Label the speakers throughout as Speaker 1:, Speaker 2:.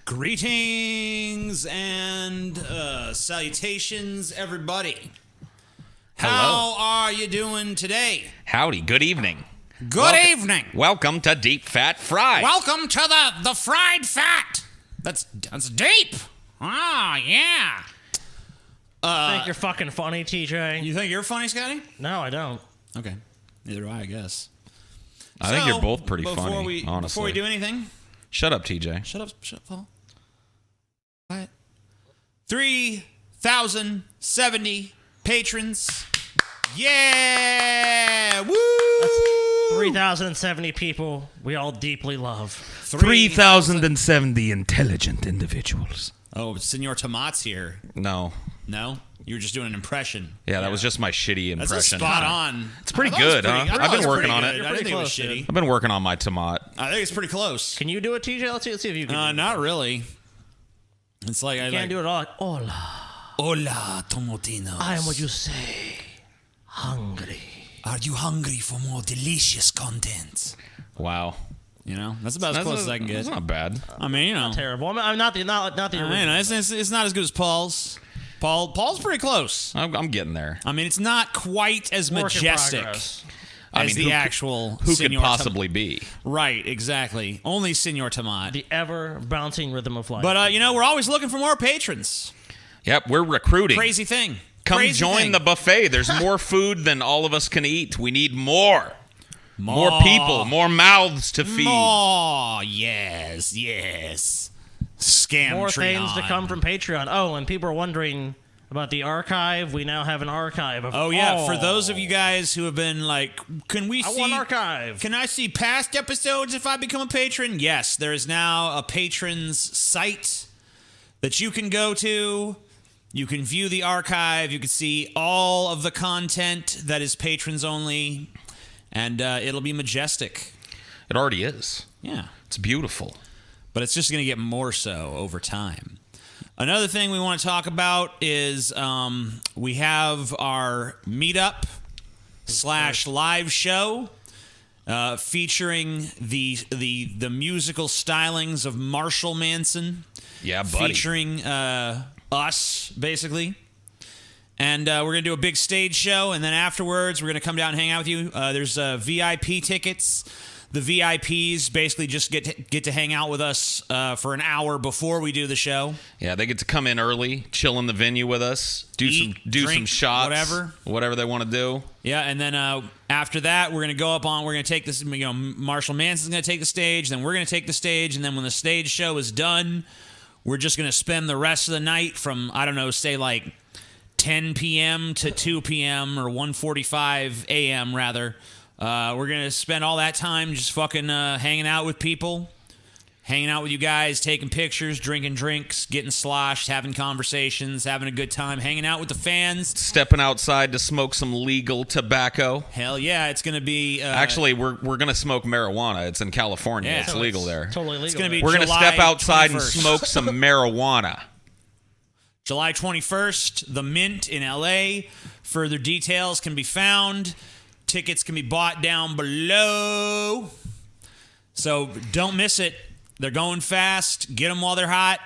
Speaker 1: Greetings and salutations, everybody.
Speaker 2: Hello.
Speaker 1: How are you doing today?
Speaker 2: Howdy, good evening.
Speaker 1: Good evening.
Speaker 2: Welcome to Deep Fat Fried.
Speaker 1: Welcome to the fried fat. That's deep. Ah, yeah.
Speaker 3: I think you're fucking funny, TJ.
Speaker 1: You think you're funny, Scotty?
Speaker 3: No, I don't.
Speaker 1: Okay. Neither do I guess.
Speaker 2: I think you're both pretty funny, honestly.
Speaker 1: Before we do anything,
Speaker 2: shut up, TJ.
Speaker 1: Shut up, Paul. Quiet. 3,070 patrons. Yeah! Woo!
Speaker 3: That's 3,070 people we all deeply love.
Speaker 2: 3,070 intelligent individuals.
Speaker 1: Oh, Senor Tomat's here.
Speaker 2: No.
Speaker 1: No? You were just doing an impression.
Speaker 2: Yeah, that was just my shitty impression.
Speaker 1: That's a spot on.
Speaker 2: It's pretty good, huh? I've been working on it.
Speaker 1: I didn't think it was shitty.
Speaker 2: I've been working on my tomat.
Speaker 1: I think it's pretty close.
Speaker 3: Can you do it, TJ? Let's see if you can.
Speaker 1: Not really. It's like
Speaker 3: I can't do it all. Hola.
Speaker 1: Hola, Tomotinos.
Speaker 3: I am what you say. Hungry.
Speaker 1: Are you hungry for more delicious content?
Speaker 2: Wow.
Speaker 1: You know, that's about as close as I can get.
Speaker 2: That's not bad.
Speaker 1: I mean, you know,
Speaker 3: terrible. I'm not the original.
Speaker 1: It's not as good as Paul's. Paul's pretty close.
Speaker 2: I'm getting there.
Speaker 1: I mean, it's not quite as majestic as the actual.
Speaker 2: Who could possibly be?
Speaker 1: Right, exactly. Only Senor Tomat.
Speaker 3: The ever bouncing rhythm of life.
Speaker 1: But we're always looking for more patrons.
Speaker 2: Yep, we're recruiting.
Speaker 1: Crazy thing.
Speaker 2: Come join the buffet. There's more food than all of us can eat. We need more. More people, more mouths to feed.
Speaker 1: Oh, yes. Scam
Speaker 3: more things to come from Patreon. Oh, and people are wondering about the archive. We now have an archive of
Speaker 1: for those of you guys who have been like, can we see...
Speaker 3: I want archive.
Speaker 1: Can I see past episodes if I become a patron? Yes, there is now a patrons site that you can go to. You can view the archive. You can see all of the content that is patrons only. And it'll be majestic.
Speaker 2: It already is.
Speaker 1: Yeah.
Speaker 2: It's beautiful.
Speaker 1: But it's just going to get more so over time. Another thing we want to talk about is we have our meetup / live show featuring the musical stylings of Marshall Manson.
Speaker 2: Yeah, buddy.
Speaker 1: Featuring us, basically. And we're going to do a big stage show, and then afterwards, we're going to come down and hang out with you. There's VIP tickets. The VIPs basically just get to hang out with us for an hour before we do the show.
Speaker 2: Yeah, they get to come in early, chill in the venue with us,
Speaker 1: drink,
Speaker 2: some shots,
Speaker 1: whatever
Speaker 2: they want to do.
Speaker 1: Yeah, and then after that, we're going to take this. Marshall Manson's going to take the stage, then we're going to take the stage, and then when the stage show is done, we're just going to spend the rest of the night from, I don't know, say like 10 p.m. to 2 p.m. or 1:45 a.m. rather. We're going to spend all that time just fucking hanging out with people, hanging out with you guys, taking pictures, drinking drinks, getting sloshed, having conversations, having a good time, hanging out with the fans.
Speaker 2: Stepping outside to smoke some legal tobacco.
Speaker 1: Hell yeah, it's going to be...
Speaker 2: Actually, we're going to smoke marijuana. It's in California.
Speaker 1: Yeah.
Speaker 2: It's legal there.
Speaker 3: Totally legal.
Speaker 1: It's gonna be
Speaker 2: we're going to step outside
Speaker 1: 21st.
Speaker 2: and smoke some marijuana.
Speaker 1: July 21st, the Mint in L.A. Further details can be found. Tickets can be bought down below. So don't miss it. They're going fast. Get them while they're hot.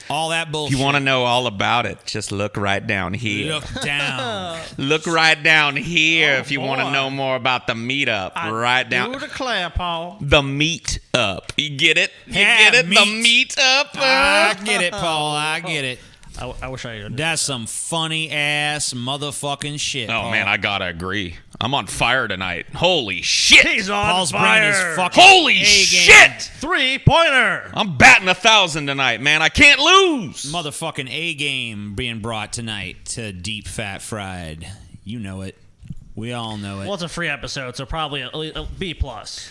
Speaker 1: All that bullshit.
Speaker 2: If you want to know all about it, just look right down here.
Speaker 1: Look down.
Speaker 2: Look right down here if you want to know more about the meetup. Right down.
Speaker 3: Do declare, Paul.
Speaker 2: The meet up. You get it? You
Speaker 1: Yeah,
Speaker 2: get it?
Speaker 1: meet.
Speaker 2: The meet up.
Speaker 1: I get it, Paul. I get it.
Speaker 3: I wish I understood.
Speaker 1: That's some funny ass motherfucking shit.
Speaker 2: Oh,
Speaker 1: Paul.
Speaker 2: man, I gotta agree. I'm on fire tonight. Holy shit.
Speaker 3: He's on
Speaker 1: Paul's
Speaker 3: fire.
Speaker 1: bringing his fucking
Speaker 2: Holy
Speaker 1: A-game.
Speaker 2: shit.
Speaker 3: 3-pointer.
Speaker 2: I'm batting 1,000 tonight, man. I can't lose.
Speaker 1: Motherfucking A game being brought tonight to Deep Fat Fried. You know it. We all know it.
Speaker 3: Well, it's a free episode, so probably a B+.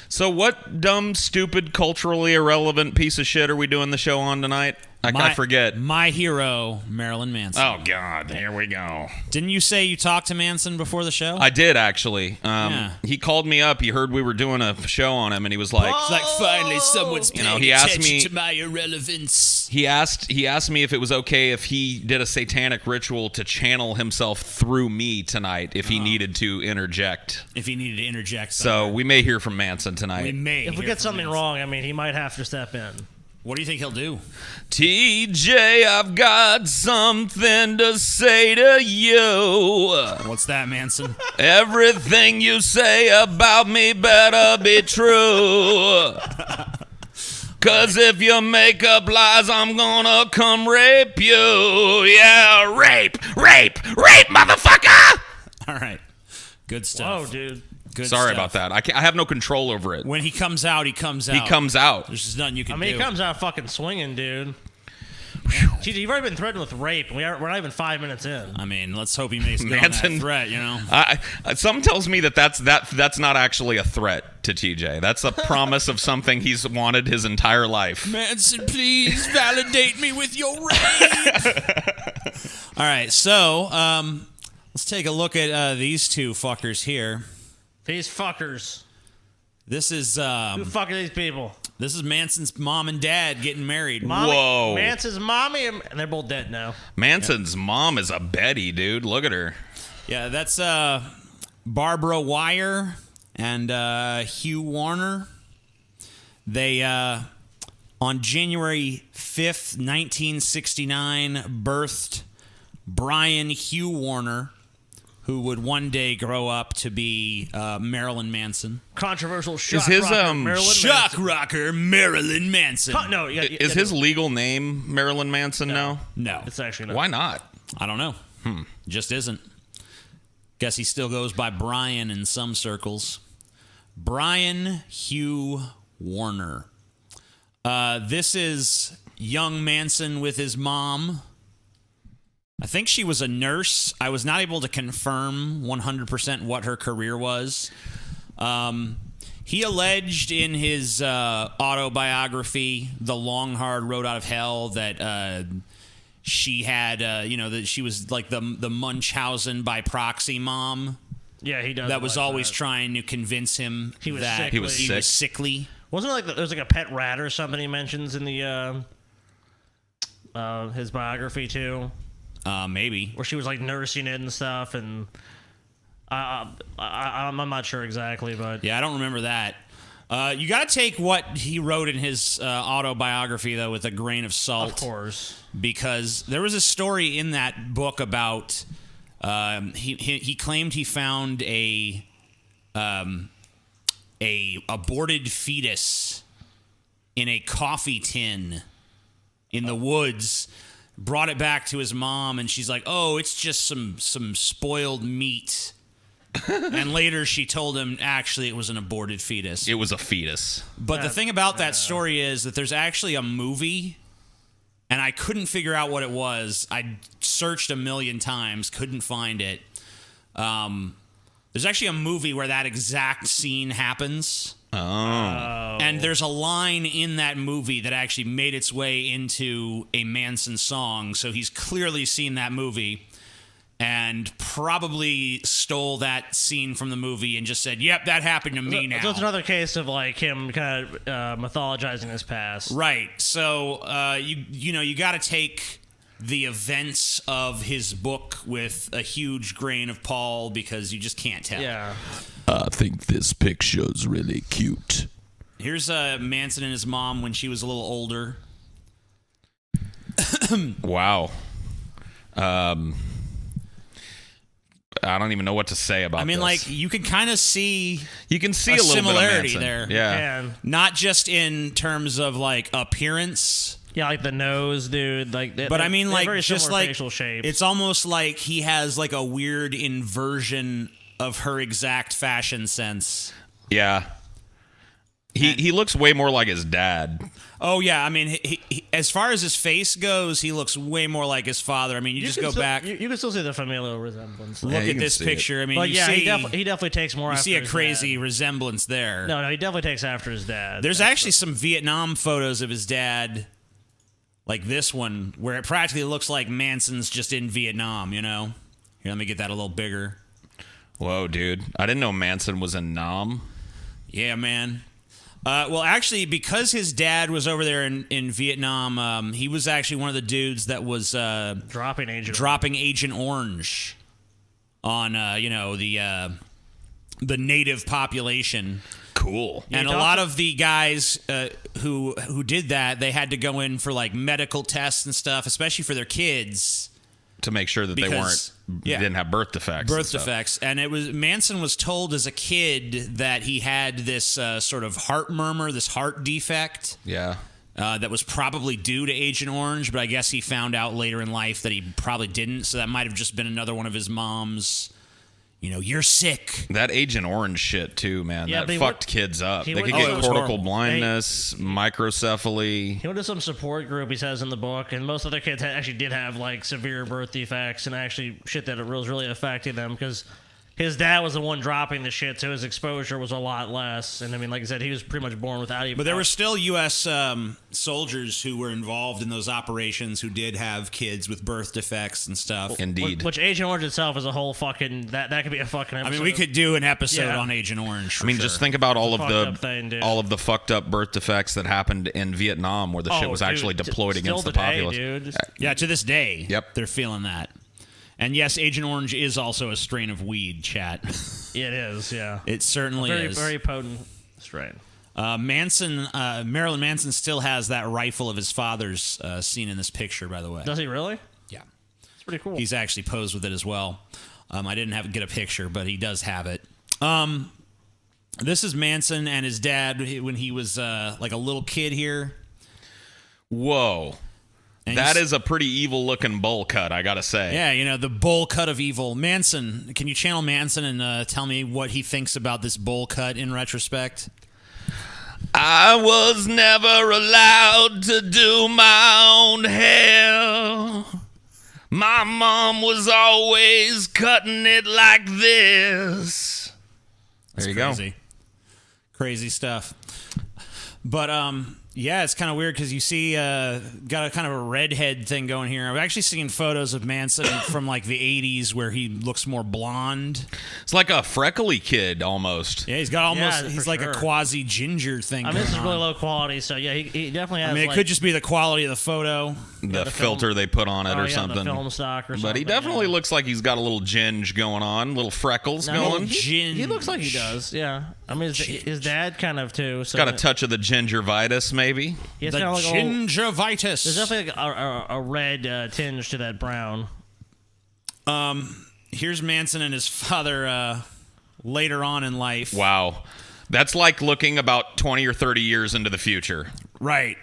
Speaker 2: So what dumb, stupid, culturally irrelevant piece of shit are we doing the show on tonight? I forget.
Speaker 1: My hero, Marilyn Manson.
Speaker 2: Oh, God. Here we go.
Speaker 1: Didn't you say you talked to Manson before the show?
Speaker 2: I did, actually.
Speaker 1: Yeah.
Speaker 2: He called me up. He heard we were doing a show on him, and he was like...
Speaker 1: It's like, finally someone's paying
Speaker 2: he asked
Speaker 1: attention
Speaker 2: me
Speaker 1: to my irrelevance.
Speaker 2: He asked me if it was okay if he did a satanic ritual to channel himself through me tonight if he needed to interject.
Speaker 1: If he needed to interject
Speaker 2: So
Speaker 1: somewhere.
Speaker 2: we may hear from Manson tonight.
Speaker 1: We may.
Speaker 3: If we get something wrong, I mean, he might have to step in.
Speaker 1: What do you think he'll do?
Speaker 2: TJ, I've got something to say to you.
Speaker 1: What's that, Manson?
Speaker 2: Everything you say about me better be true. 'Cause if you make up lies, I'm gonna come rape you. Yeah, rape, motherfucker!
Speaker 1: All right. Good stuff.
Speaker 3: Whoa, dude.
Speaker 1: Good
Speaker 2: Sorry
Speaker 1: stuff.
Speaker 2: about that. I have no control over it.
Speaker 1: When he comes out, he comes out.
Speaker 2: He comes out.
Speaker 1: There's just nothing you can
Speaker 3: I mean,
Speaker 1: do.
Speaker 3: he comes out fucking swinging, dude. Jeez, you've already been threatened with rape. We're not even 5 minutes in.
Speaker 1: I mean, let's hope he makes good on
Speaker 2: Manson-
Speaker 1: that threat, you know?
Speaker 2: Something tells me that's not actually a threat to TJ. That's a promise of something he's wanted his entire life.
Speaker 1: Manson, please validate me with your rape. All right, so let's take a look at these two fuckers here.
Speaker 3: These fuckers.
Speaker 1: This is
Speaker 3: Who the fuck are these people?
Speaker 1: this is Manson's mom and dad getting married.
Speaker 3: Mommy,
Speaker 2: Whoa.
Speaker 3: Manson's mommy, and they're both dead now.
Speaker 2: Manson's mom is a Betty, dude. Look at her.
Speaker 1: Yeah, that's Barbara Wire and Hugh Warner. They on January 5th, 1969, birthed Brian Hugh Warner, who would one day grow up to be Marilyn Manson.
Speaker 3: Controversial shock
Speaker 2: his,
Speaker 3: rocker, Marilyn
Speaker 1: Shock
Speaker 3: Manson.
Speaker 1: rocker Marilyn Manson.
Speaker 3: No,
Speaker 2: Is his legal name Marilyn Manson now?
Speaker 1: No,
Speaker 3: It's actually not.
Speaker 2: Why not?
Speaker 1: I don't know. Just isn't. Guess he still goes by Brian in some circles. Brian Hugh Warner. This is young Manson with his mom. I think she was a nurse. I was not able to confirm 100% what her career was. He alleged in his autobiography, The Long Hard Road Out of Hell, that she had, that she was like the Munchausen by proxy mom
Speaker 3: Yeah, he does.
Speaker 1: that was
Speaker 3: like
Speaker 1: always
Speaker 3: that.
Speaker 1: trying to convince him
Speaker 3: He was
Speaker 1: that
Speaker 3: sickly.
Speaker 2: He was
Speaker 1: he
Speaker 2: sick.
Speaker 1: was sickly.
Speaker 3: Wasn't it like there's like a pet rat or something he mentions in the his biography too,
Speaker 1: Maybe.
Speaker 3: where she was like nursing it and stuff, and I'm not sure exactly, but
Speaker 1: Yeah, I don't remember that. You got to take what he wrote in his autobiography, though, with a grain of salt.
Speaker 3: of course.
Speaker 1: Because there was a story in that book about he claimed he found a aborted fetus in a coffee tin in the woods, brought it back to his mom, and she's like, "Oh, it's just some spoiled meat." And later she told him actually it was an aborted fetus.
Speaker 2: It was a fetus.
Speaker 1: But the thing about that story is that there's actually a movie, and I couldn't figure out what it was. I searched a million times, couldn't find it. There's actually a movie where that exact scene happens. And there's a line in that movie that actually made its way into a Manson song. So he's clearly seen that movie and probably stole that scene from the movie and just said, "Yep, that happened to me now."
Speaker 3: So it's another case of like him kind of mythologizing his past.
Speaker 1: Right. So you got to take the events of his book with a huge grain of Paul because you just can't tell.
Speaker 3: Yeah.
Speaker 2: I think this picture's really cute.
Speaker 1: Here's Manson and his mom when she was a little older.
Speaker 2: Wow. I don't even know what to say about this.
Speaker 1: I mean, like, you can kind of see
Speaker 2: you can see
Speaker 1: a
Speaker 2: a little
Speaker 1: similarity
Speaker 2: bit of
Speaker 1: there.
Speaker 2: Manson. Yeah.
Speaker 3: And
Speaker 1: not just in terms of like appearance,
Speaker 3: yeah, like the nose, dude. Like,
Speaker 1: but I mean, like,
Speaker 3: very
Speaker 1: just
Speaker 3: similar
Speaker 1: like
Speaker 3: facial shapes.
Speaker 1: it's almost like he has like a weird inversion of her exact fashion sense.
Speaker 2: Yeah. He looks way more like his dad.
Speaker 1: Oh yeah, I mean, he, as far as his face goes, he looks way more like his father. I mean, you just
Speaker 3: can
Speaker 1: go
Speaker 3: still-
Speaker 1: back,
Speaker 3: You can still see the familial resemblance.
Speaker 1: look
Speaker 2: you
Speaker 1: at
Speaker 2: can
Speaker 1: this
Speaker 2: see
Speaker 1: picture. I mean,
Speaker 3: But
Speaker 1: you
Speaker 3: yeah,
Speaker 1: see,
Speaker 3: he definitely takes more.
Speaker 1: you
Speaker 3: after
Speaker 1: see a
Speaker 3: his
Speaker 1: crazy
Speaker 3: dad.
Speaker 1: resemblance there.
Speaker 3: No, he definitely takes after his dad.
Speaker 1: There's actually some Vietnam photos of his dad, like this one, where it practically looks like Manson's just in Vietnam, you know? Here, let me get that a little bigger.
Speaker 2: Whoa, dude. I didn't know Manson was in Nam.
Speaker 1: Yeah, man. Well, actually, because his dad was over there in Vietnam, he was actually one of the dudes that was
Speaker 3: dropping
Speaker 1: Agent Orange on, the native population.
Speaker 2: Cool. cool.
Speaker 1: And a lot of the guys who did that, they had to go in for like medical tests and stuff, especially for their kids,
Speaker 2: to make sure that they didn't have birth defects. And it was Manson was told as a kid that he had this sort of heart murmur, this heart defect. Yeah.
Speaker 1: That was probably due to Agent Orange, but I guess he found out later in life that he probably didn't. So that might have just been another one of his mom's, you're sick.
Speaker 2: That Agent Orange shit, too, man.
Speaker 3: Yeah,
Speaker 2: that fucked kids up. They could get cortical blindness, microcephaly.
Speaker 3: He went to some support group, he says in the book, and most of their kids actually did have, like, severe birth defects and actually shit that was really affecting them because his dad was the one dropping the shit, so his exposure was a lot less. And, I mean, like I said, he was pretty much born without even...
Speaker 1: But there were still U.S. Soldiers who were involved in those operations who did have kids with birth defects and stuff.
Speaker 2: Indeed.
Speaker 3: Which Agent Orange itself is a whole fucking... That could be a fucking episode.
Speaker 1: I mean, we could do an episode on Agent Orange.
Speaker 2: Just think about all of the fucked up birth defects that happened in Vietnam where the shit was actually deployed against the populace.
Speaker 3: Dude.
Speaker 1: Yeah, to this day.
Speaker 2: Yep.
Speaker 1: They're feeling that. And yes, Agent Orange is also a strain of weed, chat.
Speaker 3: It is, yeah.
Speaker 1: It certainly is.
Speaker 3: Very potent strain.
Speaker 1: Marilyn Manson still has that rifle of his father's seen in this picture, by the way.
Speaker 3: Does he really?
Speaker 1: Yeah.
Speaker 3: It's pretty cool.
Speaker 1: He's actually posed with it as well. I didn't get a picture, but he does have it. This is Manson and his dad when he was like a little kid here.
Speaker 2: Whoa. That is a pretty evil-looking bowl cut, I gotta say.
Speaker 1: Yeah, the bowl cut of evil. Manson, can you channel Manson and tell me what he thinks about this bowl cut in retrospect?
Speaker 2: I was never allowed to do my own hair. My mom was always cutting it like this.
Speaker 1: There you go. Crazy stuff. But, yeah, it's kind of weird because you see got a kind of a redhead thing going here. I've actually seen photos of Manson from like the 80s where he looks more blonde.
Speaker 2: It's like a freckly kid almost.
Speaker 1: Yeah, he's got he's like a quasi ginger thing.
Speaker 3: I mean, this is really low quality, so yeah, he definitely has.
Speaker 1: I mean, it could just be the quality of the photo,
Speaker 2: the filter they put on it or something.
Speaker 3: The film stock or something.
Speaker 2: But he definitely looks like he's got a little ginge going on, little freckles going.
Speaker 3: He looks like he does. Yeah, I mean, his dad kind of too. So
Speaker 2: got a touch of the gingivitis, maybe.
Speaker 1: The gingivitis.
Speaker 3: There's definitely a red tinge to that brown.
Speaker 1: Here's Manson and his father later on in life.
Speaker 2: Wow. That's like looking about 20 or 30 years into the future.
Speaker 1: Right.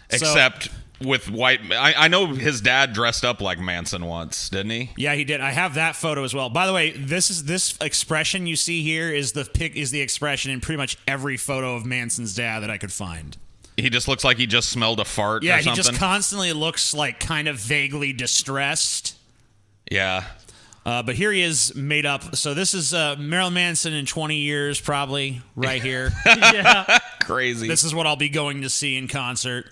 Speaker 2: Except with white... I know his dad dressed up like Manson once, didn't he?
Speaker 1: Yeah, he did. I have that photo as well. By the way, this expression you see here is the expression in pretty much every photo of Manson's dad that I could find.
Speaker 2: He just looks like he just smelled a fart or something.
Speaker 1: Yeah, he just constantly looks like kind of vaguely distressed.
Speaker 2: Yeah.
Speaker 1: But here he is made up. So this is Marilyn Manson in 20 years probably right here.
Speaker 3: Yeah.
Speaker 2: Crazy.
Speaker 1: This is what I'll be going to see in concert.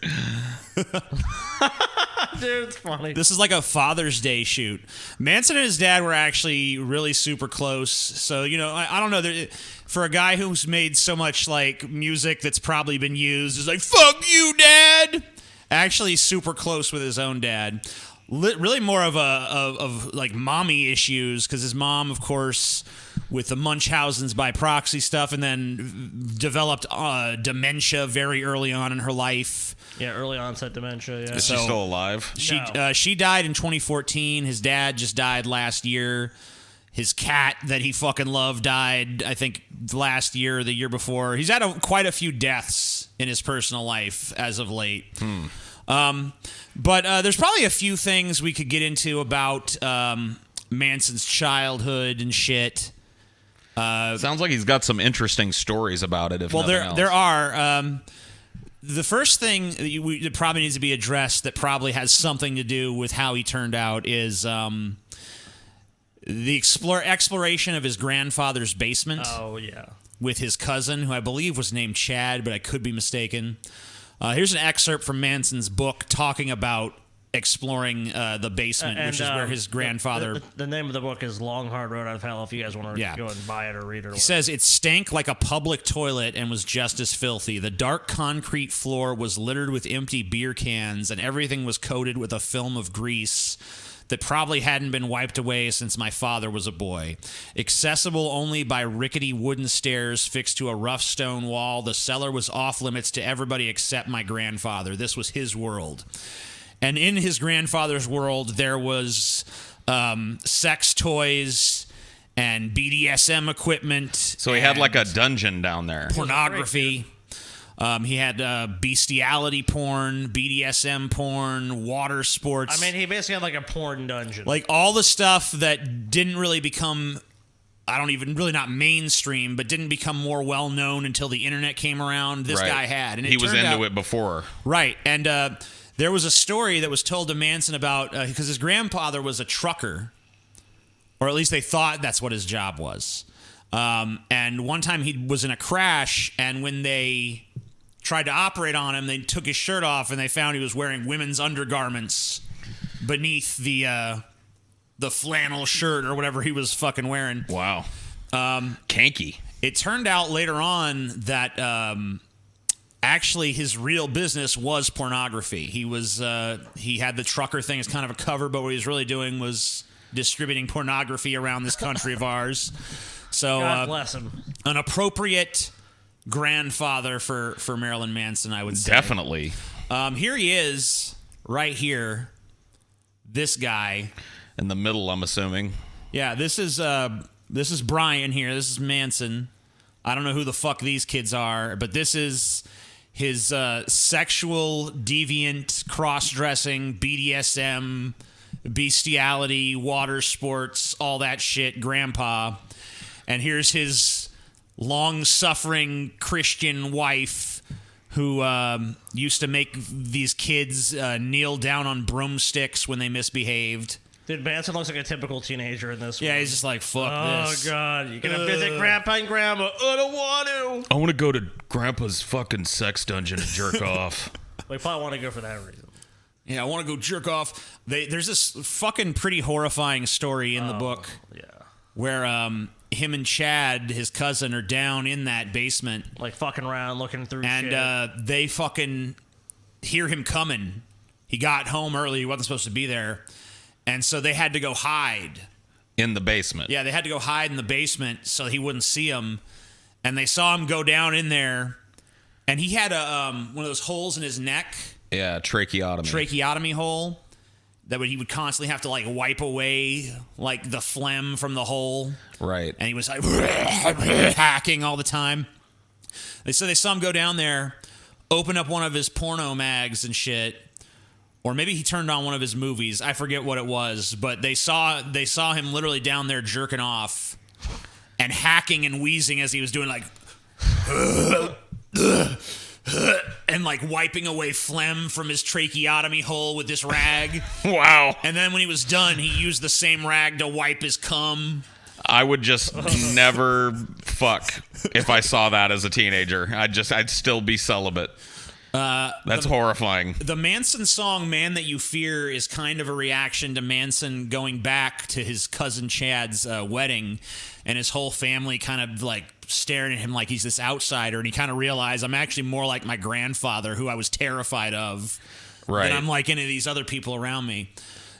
Speaker 3: Dude, it's funny.
Speaker 1: This is like a Father's Day shoot. Manson and his dad were actually really super close. So, I don't know. For a guy who's made so much like music that's probably been used, is like, fuck you, Dad. Actually super close with his own dad. Really more of like mommy issues because his mom, of course, with the Munchausen's by proxy stuff, and then developed dementia very early on in her life.
Speaker 3: Yeah, early onset dementia. Yeah.
Speaker 2: Is she still alive?
Speaker 1: She died in 2014. His dad just died last year. His cat that he fucking loved died, I think, last year or the year before. He's had quite a few deaths in his personal life as of late. But there's probably a few things we could get into about Manson's childhood and shit.
Speaker 2: Sounds like he's got some interesting stories about it.
Speaker 1: There are. The first thing that probably needs to be addressed that probably has something to do with how he turned out is the exploration of his grandfather's basement.
Speaker 3: Oh, yeah.
Speaker 1: With his cousin, who I believe was named Chad, but I could be mistaken. Here's an excerpt from Manson's book talking about exploring the basement, which is where his grandfather...
Speaker 3: The name of the book is Long Hard Road Out of Hell, if you guys want to go and buy it or read it.
Speaker 1: He says, it stank like a public toilet and was just as filthy. The dark concrete floor was littered with empty beer cans, and everything was coated with a film of grease. that probably hadn't been wiped away since my father was a boy. Accessible only by rickety wooden stairs fixed to a rough stone wall, the cellar was off limits to everybody except my grandfather. This was his world. And in his grandfather's world, there was sex toys and BDSM equipment.
Speaker 2: So he had like a dungeon down there.
Speaker 1: Pornography. He had bestiality porn, BDSM porn, water sports.
Speaker 3: I mean, he basically had like a porn dungeon.
Speaker 1: Like all the stuff that didn't really become, not mainstream, but didn't become more well known until the internet came around. This guy had. And
Speaker 2: he was into it before.
Speaker 1: Right. And there was a story that was told to Manson about, because his grandfather was a trucker, or at least they thought that's what his job was. And one time he was in a crash, and when they tried to operate on him, they took his shirt off, and they found he was wearing women's undergarments beneath the flannel shirt or whatever he was fucking wearing.
Speaker 2: Wow. Kanky.
Speaker 1: It turned out later on that actually his real business was pornography. He had the trucker thing as kind of a cover, but what he was really doing was distributing pornography around this country of ours. So
Speaker 3: God bless him.
Speaker 1: An appropriate grandfather for Marilyn Manson, I would say.
Speaker 2: Definitely.
Speaker 1: Here he is, right here. This guy
Speaker 2: in the middle, I'm assuming.
Speaker 1: Yeah, this is Brian here. This is Manson. I don't know who the fuck these kids are, but this is his sexual, deviant, cross-dressing, BDSM, bestiality, water sports, all that shit, grandpa. And here's his long-suffering Christian wife who used to make these kids kneel down on broomsticks when they misbehaved.
Speaker 3: Dude, Manson looks like a typical teenager in this one.
Speaker 1: Yeah, he's just like, fuck this.
Speaker 3: Oh, God. You're going to visit Grandpa and Grandma. I don't want to.
Speaker 2: I want to go to Grandpa's fucking sex dungeon and jerk off.
Speaker 3: We probably want to go for that reason.
Speaker 1: Yeah, I want to go jerk off. There's this fucking pretty horrifying story in the book.
Speaker 3: Yeah.
Speaker 1: Where him and Chad, his cousin, are down in that basement.
Speaker 3: Like fucking around, looking through
Speaker 1: shit. And they fucking hear him coming. He got home early. He wasn't supposed to be there. And so they had to go hide.
Speaker 2: In the basement.
Speaker 1: Yeah, they had to go hide in the basement so he wouldn't see him. And they saw him go down in there. And he had one of those holes in his neck.
Speaker 2: Yeah, tracheotomy.
Speaker 1: Tracheotomy hole. That he would constantly have to like wipe away like the phlegm from the hole.
Speaker 2: Right.
Speaker 1: And he was like hacking all the time. So they saw him go down there, open up one of his porno mags and shit. Or maybe he turned on one of his movies. I forget what it was, but they saw him literally down there jerking off and hacking and wheezing as he was doing like and like wiping away phlegm from his tracheotomy hole with this rag.
Speaker 2: Wow. And
Speaker 1: then when he was done, he used the same rag to wipe his cum.
Speaker 2: I would just never fuck if I saw that as a teenager. I'd still be celibate. That's horrifying.
Speaker 1: The Manson song "Man That You Fear" is kind of a reaction to Manson going back to his cousin Chad's wedding, and his whole family kind of like staring at him like he's this outsider, and he kind of realized, I'm actually more like my grandfather, who I was terrified of,
Speaker 2: right?
Speaker 1: than I'm like any of these other people around me.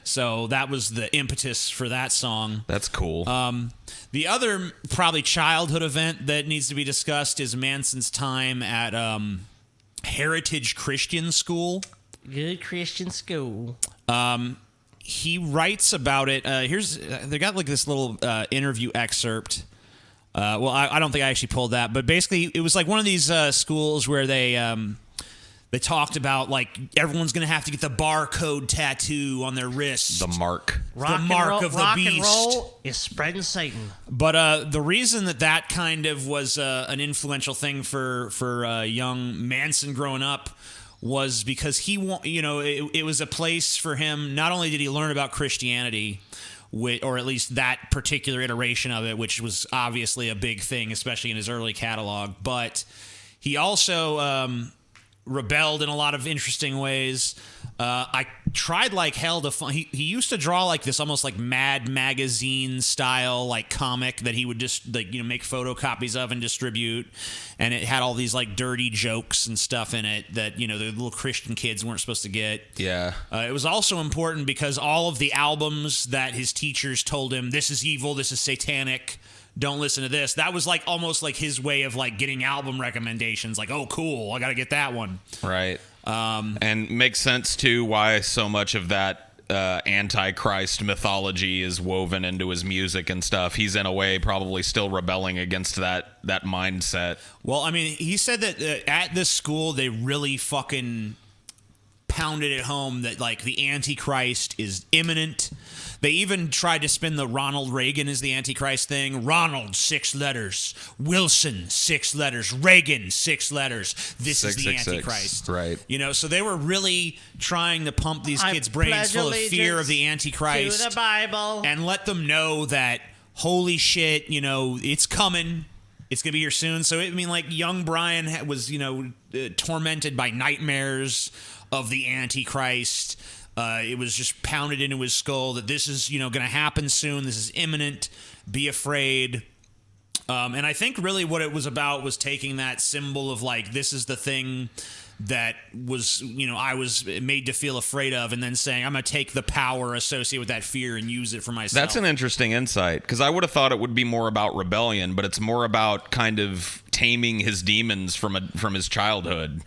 Speaker 1: So that was the impetus for that song.
Speaker 2: That's cool.
Speaker 1: The other probably childhood event that needs to be discussed is Manson's time at Heritage Christian School.
Speaker 3: Good Christian school.
Speaker 1: He writes about it. They got like this little interview excerpt. Well, I don't think I actually pulled that, but basically it was like one of these schools where they talked about like everyone's gonna have to get the barcode tattoo on their wrist.
Speaker 2: The mark.
Speaker 1: The mark of the beast.
Speaker 3: Rock and roll is spreading Satan.
Speaker 1: But the reason that kind of was an influential thing for young Manson growing up was because it was a place for him. Not only did he learn about Christianity, or at least that particular iteration of it, which was obviously a big thing, especially in his early catalog, but he also rebelled in a lot of interesting ways. I tried like hell to find. He used to draw like this almost like Mad Magazine style like comic that he would just like make photocopies of and distribute, and it had all these like dirty jokes and stuff in it that the little Christian kids weren't supposed to get.
Speaker 2: Yeah.
Speaker 1: It was also important because all of the albums that his teachers told him, this is evil, this is satanic, don't listen to this. That was like almost like his way of like getting album recommendations. Like, oh, cool, I got to get that one.
Speaker 2: Right. And makes sense too why so much of that Antichrist mythology is woven into his music and stuff. He's in a way probably still rebelling against that mindset.
Speaker 1: Well, I mean, he said that at this school they really fucking pounded it home that like the Antichrist is imminent. They even tried to spin the Ronald Reagan is the Antichrist thing. Ronald, 6 letters. Wilson, 6 letters. Reagan, 6 letters. This is the Antichrist.
Speaker 2: Right.
Speaker 1: So they were really trying to pump these kids' brains full of fear of the Antichrist.
Speaker 3: To the Bible.
Speaker 1: And let them know that, holy shit, it's coming. It's going to be here soon. So, I mean, like, young Brian was, tormented by nightmares of the Antichrist. It was just pounded into his skull that this is, going to happen soon. This is imminent. Be afraid. And I think really what it was about was taking that symbol of like, this is the thing that was, I was made to feel afraid of, and then saying, I'm going to take the power associated with that fear and use it for myself.
Speaker 2: That's an interesting insight, because I would have thought it would be more about rebellion, but it's more about kind of taming his demons from his childhood.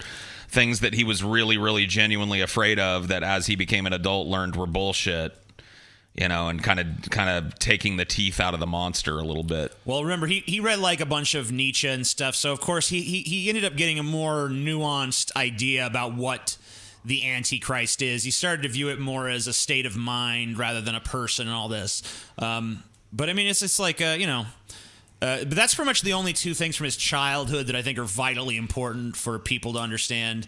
Speaker 2: Things that he was really, really genuinely afraid of that as he became an adult learned were bullshit, and kind of taking the teeth out of the monster a little bit.
Speaker 1: Well, remember, he read like a bunch of Nietzsche and stuff, so of course he ended up getting a more nuanced idea about what the Antichrist is. He started to view it more as a state of mind rather than a person and all this. But I mean, it's like, but that's pretty much the only two things from his childhood that I think are vitally important for people to understand.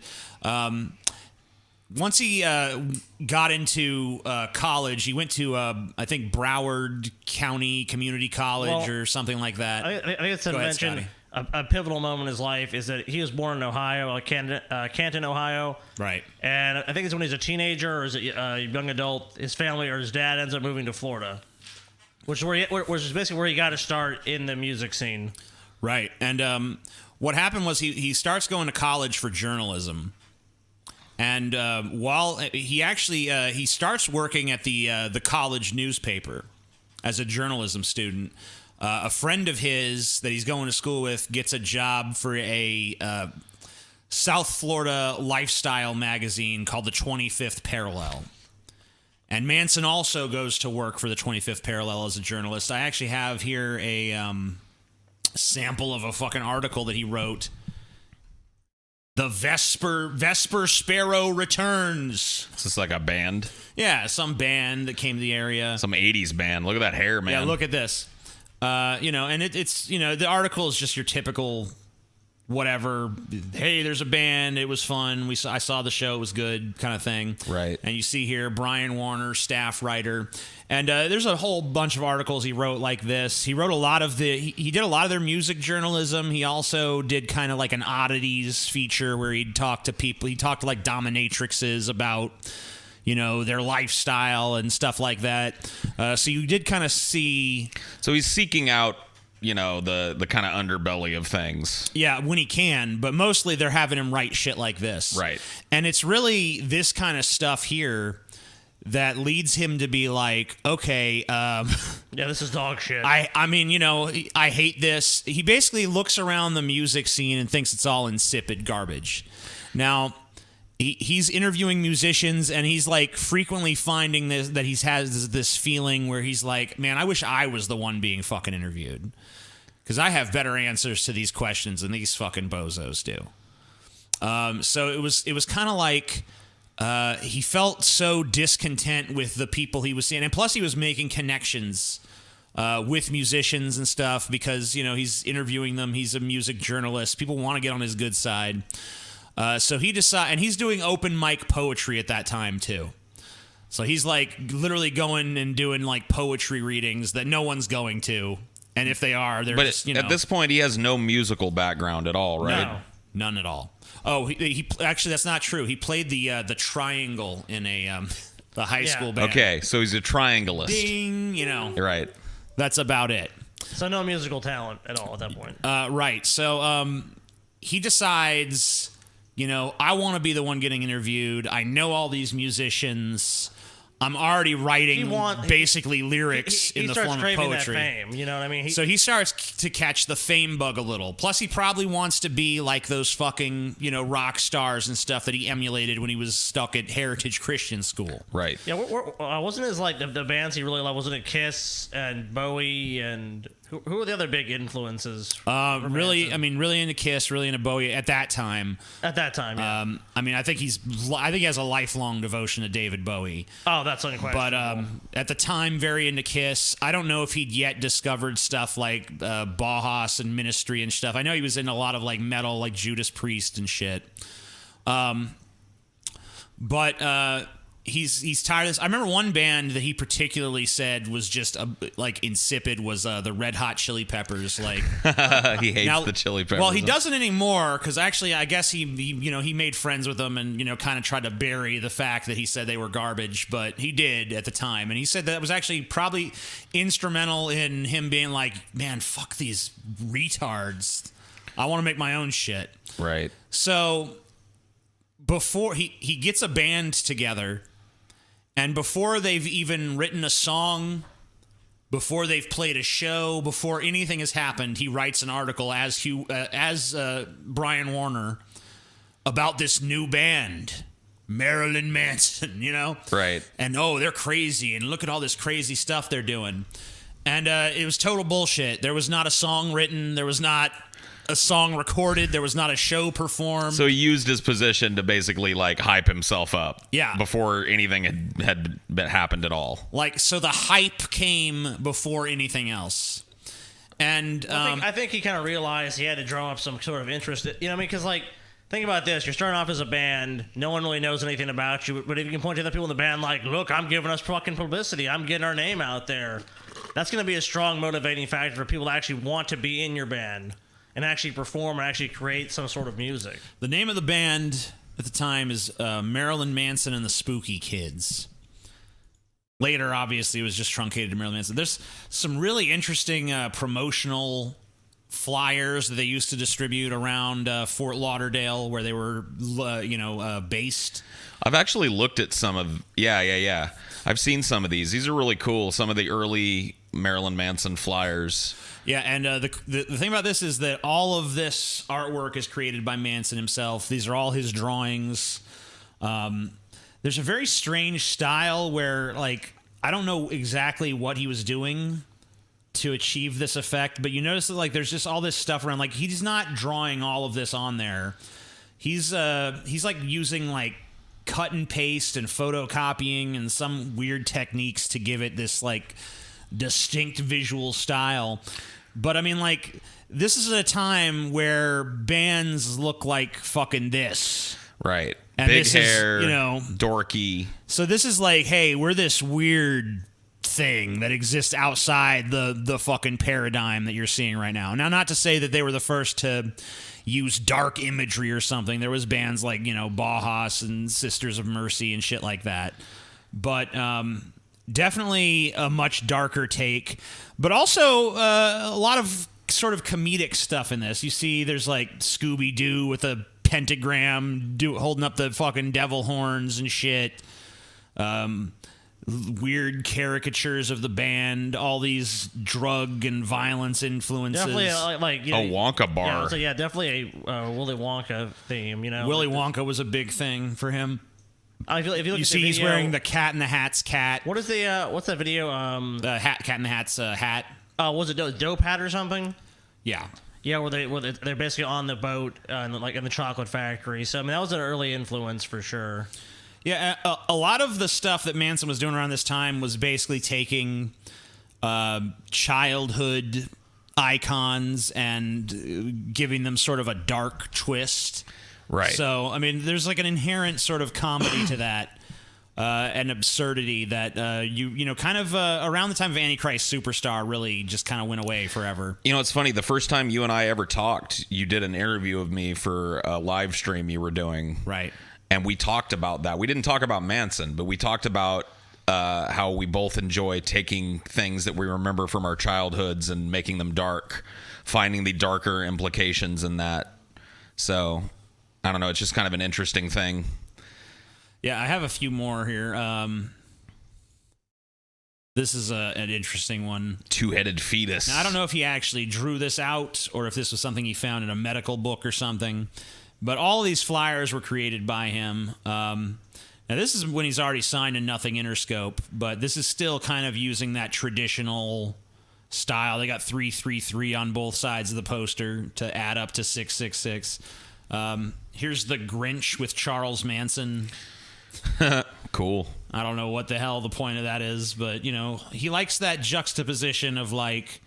Speaker 1: Once he got into college, he went to, I think, Broward County Community College or something like that.
Speaker 3: I think it's to mention a pivotal moment in his life is that he was born in Ohio, Canton, Ohio.
Speaker 1: Right.
Speaker 3: And I think it's when he's a teenager or as a young adult, his family or his dad ends up moving to Florida. Which is basically where he got to start in the music scene.
Speaker 1: Right. And what happened was he starts going to college for journalism. And while he starts working at the college newspaper as a journalism student, a friend of his that he's going to school with gets a job for a South Florida lifestyle magazine called the 25th Parallel. And Manson also goes to work for the 25th Parallel as a journalist. I actually have here a sample of a fucking article that he wrote. The Vesper Sparrow returns.
Speaker 2: Is this like a band?
Speaker 1: Yeah, some band that came to the area.
Speaker 2: Some 80s band. Look at that hair, man.
Speaker 1: Yeah, look at this. And it's the article is just your typical whatever, hey, there's a band, it was fun, I saw the show, it was good kind of thing.
Speaker 2: Right.
Speaker 1: And you see here Brian Warner, staff writer, and there's a whole bunch of articles he wrote like this. He wrote a lot of he did a lot of their music journalism. He also did kind of like an oddities feature where he'd talk to people. He talked to like dominatrixes about their lifestyle and stuff like that. So you did kind of see.
Speaker 2: So he's seeking out the kind of underbelly of things.
Speaker 1: Yeah, when he can, but mostly they're having him write shit like this.
Speaker 2: Right. And
Speaker 1: it's really this kind of stuff here that leads him to be like, okay,
Speaker 3: yeah, this is dog shit.
Speaker 1: I mean, I hate this. He basically looks around the music scene and thinks it's all insipid garbage. Now, he's interviewing musicians, and he's like frequently finding that he has this feeling where he's like, man, I wish I was the one being fucking interviewed, because I have better answers to these questions than these fucking bozos do. So it was kind of like he felt so discontent with the people he was seeing, and plus he was making connections with musicians and stuff because he's interviewing them. He's a music journalist. People want to get on his good side. So he decided, and he's doing open mic poetry at that time too. So he's like literally going and doing like poetry readings that no one's going to, and if they are, they're just
Speaker 2: at this point he has no musical background at all, right?
Speaker 1: None at all. Oh, he actually, that's not true. He played the triangle in the high school band.
Speaker 2: Okay, so he's a triangleist.
Speaker 1: Ding,
Speaker 2: Right.
Speaker 1: That's about it.
Speaker 3: So no musical talent at all at that point.
Speaker 1: Right. So he decides, I want to be the one getting interviewed. I know all these musicians. I'm already writing basically lyrics in the form of poetry.
Speaker 3: He starts craving that fame, you know what I mean?
Speaker 1: So he starts to catch the fame bug a little. Plus, he probably wants to be like those fucking, rock stars and stuff that he emulated when he was stuck at Heritage Christian School.
Speaker 2: Right.
Speaker 3: Yeah, wasn't his, like, the bands he really loved, wasn't it Kiss and Bowie and... Who were the other big influences?
Speaker 1: Really into Kiss, really into Bowie at that time.
Speaker 3: At that time, yeah.
Speaker 1: I think he has a lifelong devotion to David Bowie.
Speaker 3: Oh, that's unquestionable.
Speaker 1: But at the time, very into Kiss. I don't know if he'd yet discovered stuff like Bauhaus and Ministry and stuff. I know he was in a lot of like metal, like Judas Priest and shit. But he's tired of this. I remember one band that he particularly said was just like insipid was the Red Hot Chili Peppers. Like
Speaker 2: he hates the Chili Peppers.
Speaker 1: Well, he doesn't anymore because actually I guess he made friends with them and kind of tried to bury the fact that he said they were garbage, but he did at the time, and he said that was actually probably instrumental in him being like, man, fuck these retards. I want to make my own shit.
Speaker 2: Right.
Speaker 1: So before he gets a band together. And before they've even written a song, before they've played a show, before anything has happened, he writes an article as Brian Warner about this new band, Marilyn Manson,
Speaker 2: Right.
Speaker 1: And, they're crazy, and look at all this crazy stuff they're doing. And it was total bullshit. There was not a song written. There was not a song recorded. There was not a show performed.
Speaker 2: So he used his position to basically like hype himself up.
Speaker 1: Yeah.
Speaker 2: Before anything had happened at all.
Speaker 1: Like, so the hype came before anything else. And
Speaker 3: I think he kind of realized he had to draw up some sort of interest. Because like, think about this. You're starting off as a band. No one really knows anything about you. But if you can point to other people in the band like, look, I'm giving us fucking publicity. I'm getting our name out there. That's going to be a strong motivating factor for people to actually want to be in your band and actually perform and actually create some sort of music.
Speaker 1: The name of the band at the time is Marilyn Manson and the Spooky Kids. Later, obviously, it was just truncated to Marilyn Manson. There's some really interesting promotional flyers that they used to distribute around Fort Lauderdale where they were, based.
Speaker 2: I've actually looked at some of... Yeah. I've seen some of these. These are really cool. Some of the early Marilyn Manson flyers.
Speaker 1: Yeah, and the thing about this is that all of this artwork is created by Manson himself. These are all his drawings. There's a very strange style where, like, I don't know exactly what he was doing to achieve this effect, but you notice that, like, there's just all this stuff around. Like, he's not drawing all of this on there. He's like using like cut and paste and photocopying and some weird techniques to give it this like distinct visual style. But I mean, like, this is a time where bands look like fucking this.
Speaker 2: Right.
Speaker 1: And
Speaker 2: big
Speaker 1: this
Speaker 2: hair,
Speaker 1: is,
Speaker 2: dorky.
Speaker 1: So this is like, hey, we're this weird thing that exists outside the fucking paradigm that you're seeing right now. Now, not to say that they were the first to use dark imagery or something. There was bands like, Bauhaus and Sisters of Mercy and shit like that. But definitely a much darker take. But also a lot of sort of comedic stuff in this. You see there's like Scooby-Doo with a pentagram holding up the fucking devil horns and shit. Weird caricatures of the band, all these drug and violence influences.
Speaker 3: Definitely
Speaker 2: a Wonka bar.
Speaker 3: Definitely a Willy Wonka theme.
Speaker 1: Willy Wonka was a big thing for him.
Speaker 3: If you look
Speaker 1: you
Speaker 3: at
Speaker 1: see,
Speaker 3: the
Speaker 1: he's
Speaker 3: video,
Speaker 1: wearing the Cat in the Hat's cat.
Speaker 3: What's that video?
Speaker 1: The Cat in the Hat's hat.
Speaker 3: Was it Dope Hat or something?
Speaker 1: Yeah.
Speaker 3: Yeah, where they're basically on the boat, in the chocolate factory. So I mean, that was an early influence for sure.
Speaker 1: Yeah, a lot of the stuff that Manson was doing around this time was basically taking childhood icons and giving them sort of a dark twist.
Speaker 2: Right.
Speaker 1: So, I mean, there's like an inherent sort of comedy to that. an absurdity that kind of around the time of Antichrist Superstar really just kind of went away forever.
Speaker 2: You know, it's funny. The first time you and I ever talked, you did an interview of me for a live stream you were doing.
Speaker 1: Right.
Speaker 2: And we talked about that. We didn't talk about Manson, but we talked about how we both enjoy taking things that we remember from our childhoods and making them dark, finding the darker implications in that. So, I don't know. It's just kind of an interesting thing.
Speaker 1: Yeah, I have a few more here. This is an interesting one.
Speaker 2: Two-headed fetus.
Speaker 1: Now, I don't know if he actually drew this out or if this was something he found in a medical book or something, but all these flyers were created by him. Now, this is when he's already signed to Nothing Interscope, but this is still kind of using that traditional style. They got 333 on both sides of the poster to add up to 666. Here's the Grinch with Charles Manson.
Speaker 2: Cool.
Speaker 1: I don't know what the hell the point of that is, but, he likes that juxtaposition of, like,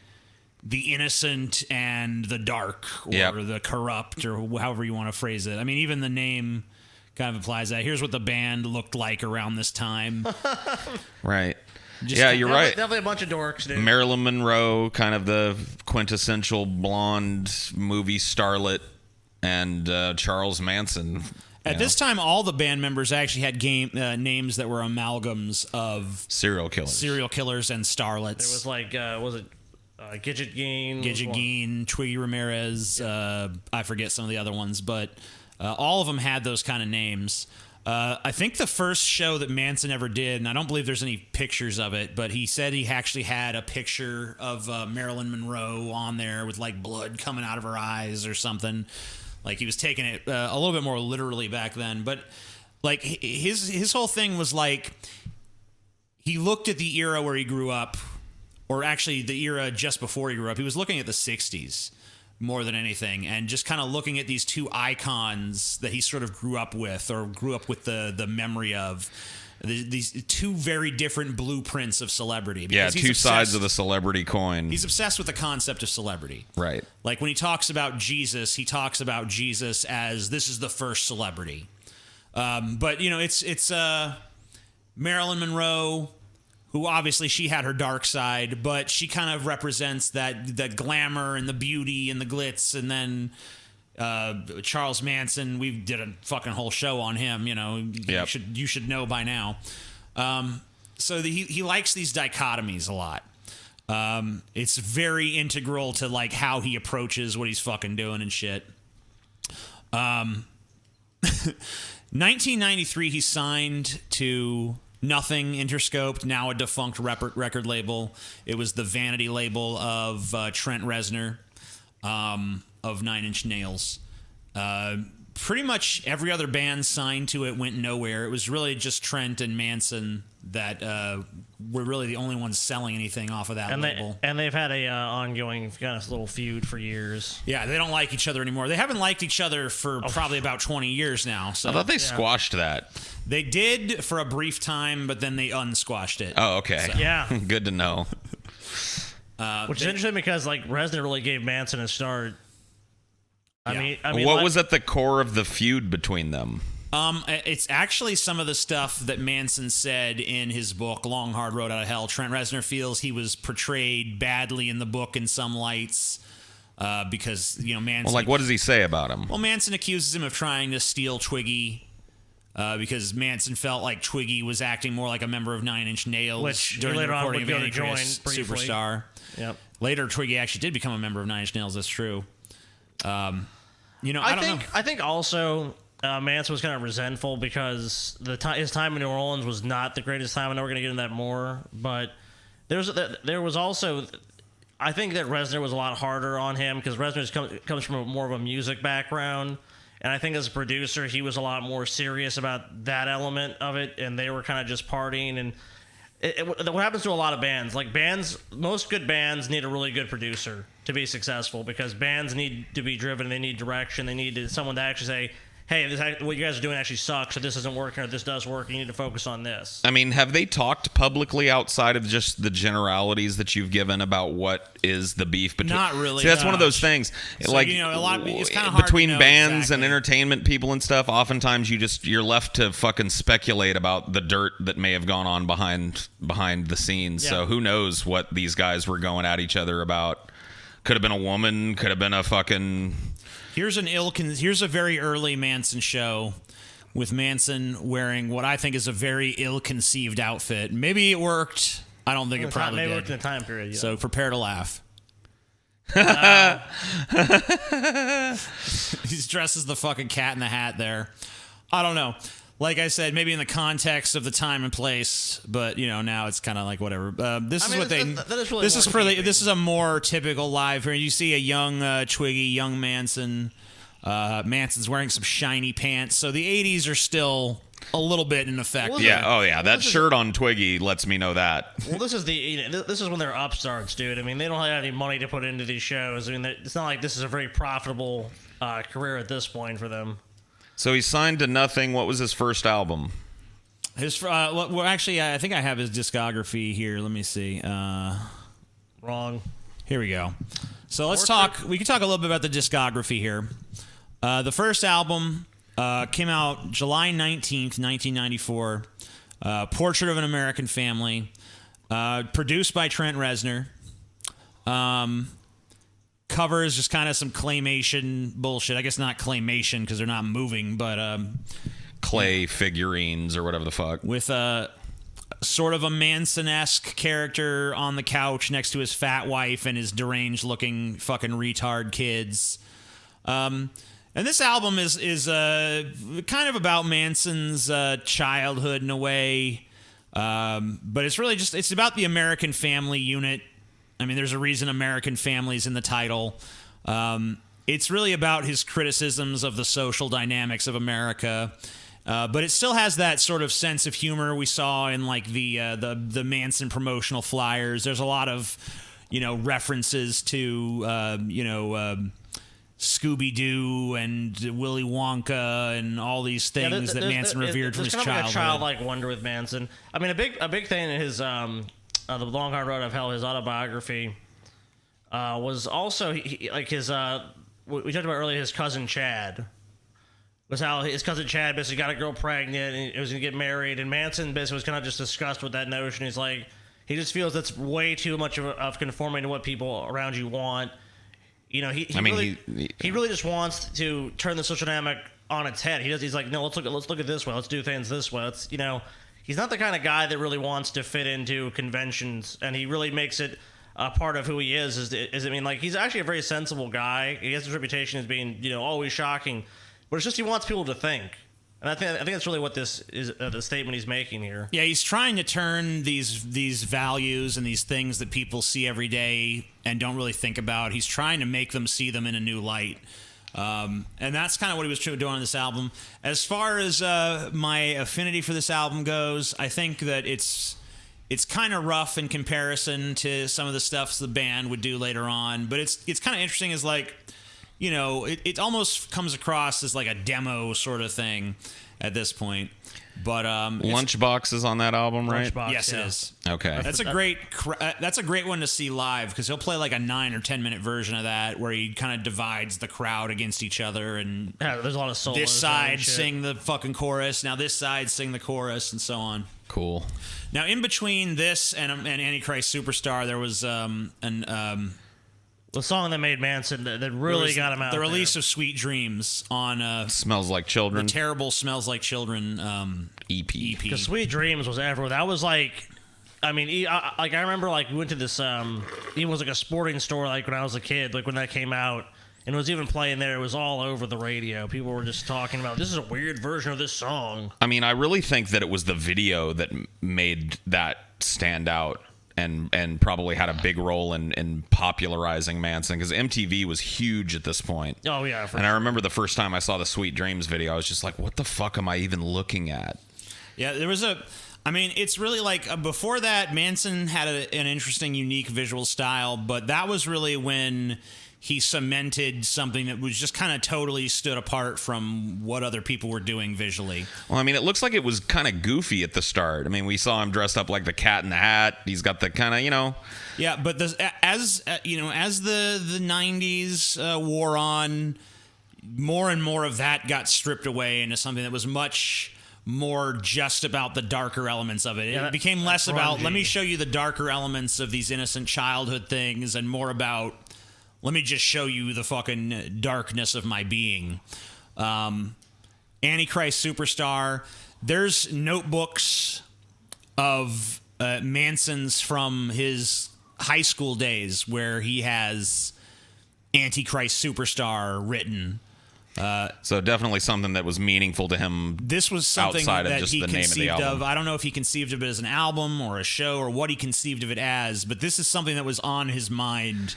Speaker 1: the innocent and the dark, or the corrupt, or however you want to phrase it. I mean, even the name kind of implies that. Here's what the band looked like around this time.
Speaker 2: Right. You're right.
Speaker 3: Definitely a bunch of dorks, dude.
Speaker 2: Marilyn Monroe, kind of the quintessential blonde movie starlet, and Charles Manson.
Speaker 1: At this time, all the band members actually had names that were amalgams of
Speaker 2: serial killers
Speaker 1: and starlets.
Speaker 3: There was like, Gidget Gein,
Speaker 1: Twiggy Ramirez. I forget some of the other ones, but all of them had those kind of names. I think the first show that Manson ever did, and I don't believe there's any pictures of it, but he said he actually had a picture of Marilyn Monroe on there with like blood coming out of her eyes or something. Like he was taking it a little bit more literally back then. But like his whole thing was like he looked at the era where he grew up, or actually the era just before he grew up. He was looking at the 60s more than anything, and just kind of looking at these two icons that he sort of grew up with, or grew up with the memory of. These two very different blueprints of celebrity.
Speaker 2: Yeah, two sides of the celebrity coin.
Speaker 1: He's obsessed with the concept of celebrity.
Speaker 2: Right.
Speaker 1: Like when he talks about Jesus, he talks about Jesus as this is the first celebrity. But, it's Marilyn Monroe, who obviously she had her dark side, but she kind of represents that glamour and the beauty and the glitz. And then Charles Manson, we did a fucking whole show on him.
Speaker 2: Yep.
Speaker 1: You should know by now. So he likes these dichotomies a lot. It's very integral to like how he approaches what he's fucking doing and shit. 1993, he signed to Nothing Interscope, now a defunct record label. It was the vanity label of Trent Reznor. Of Nine Inch Nails. Pretty much every other band signed to it went nowhere. It was really just Trent and Manson that were really the only ones selling anything off of that label.
Speaker 3: And they've had a ongoing kind of little feud for years.
Speaker 1: Yeah, they don't like each other anymore. They haven't liked each other for probably about 20 years now. So
Speaker 2: I thought they squashed that.
Speaker 1: They did for a brief time, but then they unsquashed it.
Speaker 2: Oh, okay.
Speaker 3: So. Yeah.
Speaker 2: Good to know.
Speaker 3: Which is interesting because like Reznor really gave Manson a start. I mean,
Speaker 2: what was at the core of the feud between them?
Speaker 1: It's actually some of the stuff that Manson said in his book, Long Hard Road Out of Hell. Trent Reznor feels he was portrayed badly in the book in some lights because, Manson...
Speaker 2: Well, like, what does he say about him?
Speaker 1: Well, Manson accuses him of trying to steal Twiggy because Manson felt like Twiggy was acting more like a member of Nine Inch Nails during the recording of Antichrist Superstar.
Speaker 3: Yep.
Speaker 1: Later, Twiggy actually did become a member of Nine Inch Nails. That's true. I don't know.
Speaker 3: I think also Manson was kind of resentful because his time in New Orleans was not the greatest time. I know we're going to get into that more, but there was also, I think that Reznor was a lot harder on him because Reznor comes from more of a music background, and I think as a producer he was a lot more serious about that element of it, and they were kind of just partying. And what happens to a lot of bands, like most good bands need a really good producer to be successful because bands need to be driven, they need direction, they need someone to actually say, hey, what you guys are doing actually sucks, or this isn't working, or this does work, you need to focus on this.
Speaker 2: I mean, have they talked publicly outside of just the generalities that you've given about what is the beef between?
Speaker 1: Not really.
Speaker 2: See, that's one of those things.
Speaker 1: So,
Speaker 2: like,
Speaker 1: a lot of, it's kind of hard
Speaker 2: between
Speaker 1: to know
Speaker 2: bands
Speaker 1: exactly.
Speaker 2: and entertainment people and stuff. Oftentimes, you're left to fucking speculate about the dirt that may have gone on behind the scenes.
Speaker 3: Yeah.
Speaker 2: So who knows what these guys were going at each other about? Could have been a woman. Could have been a fucking.
Speaker 1: Here's a very early Manson show with Manson wearing what I think is a very ill-conceived outfit. Maybe it worked. I don't think it probably
Speaker 3: maybe
Speaker 1: did.
Speaker 3: it worked in the time period. Yeah.
Speaker 1: So prepare to laugh. He's dressed as the fucking Cat in the Hat there. I don't know. Like I said, maybe in the context of the time and place, but now it's kind of like whatever. This is a more typical live here. You see a young Twiggy, young Manson. Manson's wearing some shiny pants, so the 80s are still a little bit in effect.
Speaker 3: Well,
Speaker 2: Yeah. Oh yeah. That shirt on Twiggy lets me know that.
Speaker 3: Well, this is when they're upstarts, dude. I mean, they don't have any money to put into these shows. I mean, it's not like this is a very profitable career at this point for them.
Speaker 2: So he signed to nothing. What was his first album?
Speaker 1: Actually, I think I have his discography here. Let me see.
Speaker 3: Wrong.
Speaker 1: Here we go. So let's talk. We can talk a little bit about the discography here. The first album came out July 19th, 1994. Portrait of an American Family. Produced by Trent Reznor. Covers just kind of some claymation bullshit. I guess not claymation because they're not moving, but
Speaker 2: Clay figurines or whatever the fuck.
Speaker 1: With a sort of a Manson-esque character on the couch next to his fat wife and his deranged-looking fucking retard kids. And this album is kind of about Manson's childhood in a way, but it's really it's about the American family unit. I mean, there's a reason American Family's in the title. It's really about his criticisms of the social dynamics of America, but it still has that sort of sense of humor we saw in like the Manson promotional flyers. There's a lot of references to Scooby-Doo and Willy Wonka and all these things that Manson revered from his childhood.
Speaker 3: There's kind of like a childlike wonder with Manson. I mean, a big thing in his The Long Hard Road of Hell, his autobiography, was also like his we talked about earlier, his cousin Chad. Was how his cousin Chad basically got a girl pregnant and he was gonna get married, and Manson basically was kind of just disgusted with that notion. He's like, he just feels that's way too much of conforming to what people around you want. He really just wants to turn the social dynamic on its head. He's like, no, let's look at this way. Let's do things this way. He's not the kind of guy that really wants to fit into conventions, and he really makes it a part of who he is. He's actually a very sensible guy. He has his reputation as being, always shocking, but it's just he wants people to think. And I think that's really what this is, the statement he's making here.
Speaker 1: Yeah, he's trying to turn these values and these things that people see every day and don't really think about. He's trying to make them see them in a new light. And that's kind of what he was doing on this album. As far as my affinity for this album goes, I think that it's kind of rough in comparison to some of the stuff the band would do later on. But it's kind of interesting as like, it almost comes across as like a demo sort of thing at this point. But
Speaker 2: Lunchbox is on that album, right?
Speaker 3: Lunchbox,
Speaker 1: yes,
Speaker 3: yeah.
Speaker 1: it is.
Speaker 2: Okay,
Speaker 1: that's a great one to see live because he'll play like a 9 or 10 minute version of that where he kind of divides the crowd against each other, and
Speaker 3: there's a lot of solos.
Speaker 1: This side sing the fucking chorus, now this side sing the chorus, and so on.
Speaker 2: Cool.
Speaker 1: Now in between this and Antichrist Superstar, there was
Speaker 3: the song that made Manson that really got him out.
Speaker 1: The release of Sweet Dreams on
Speaker 2: Smells Like Children.
Speaker 1: The terrible Smells Like Children
Speaker 2: EP.
Speaker 3: Because Sweet Dreams was everywhere. That was like, I mean, I remember like we went to this even was like a sporting store like when I was a kid, like when that came out, and it was even playing there. It was all over the radio. People were just talking about this is a weird version of this song.
Speaker 2: I mean, I really think that it was the video that made that stand out. And probably had a big role in popularizing Manson because MTV was huge at this point.
Speaker 3: Oh, yeah.
Speaker 2: And I remember the first time I saw the Sweet Dreams video, I was just like, what the fuck am I even looking at?
Speaker 1: Yeah, it's really like before that, Manson had an interesting, unique visual style, but that was really when he cemented something that was just kind of totally stood apart from what other people were doing visually.
Speaker 2: Well, I mean, it looks like it was kind of goofy at the start. I mean, we saw him dressed up like the Cat in the Hat. He's got the kind of,
Speaker 1: Yeah, but as the 90s wore on, more and more of that got stripped away into something that was much more just about the darker elements of it. It became less about, let me show you the darker elements of these innocent childhood things, and more about, let me just show you the fucking darkness of my being. Antichrist Superstar. There's notebooks of Manson's from his high school days where he has Antichrist Superstar written.
Speaker 2: So definitely something that was meaningful to him.
Speaker 1: This was something
Speaker 2: outside
Speaker 1: that
Speaker 2: of just
Speaker 1: he
Speaker 2: the name
Speaker 1: conceived
Speaker 2: of the album.
Speaker 1: I don't know if he conceived of it as an album or a show or what he conceived of it as, but this is something that was on his mind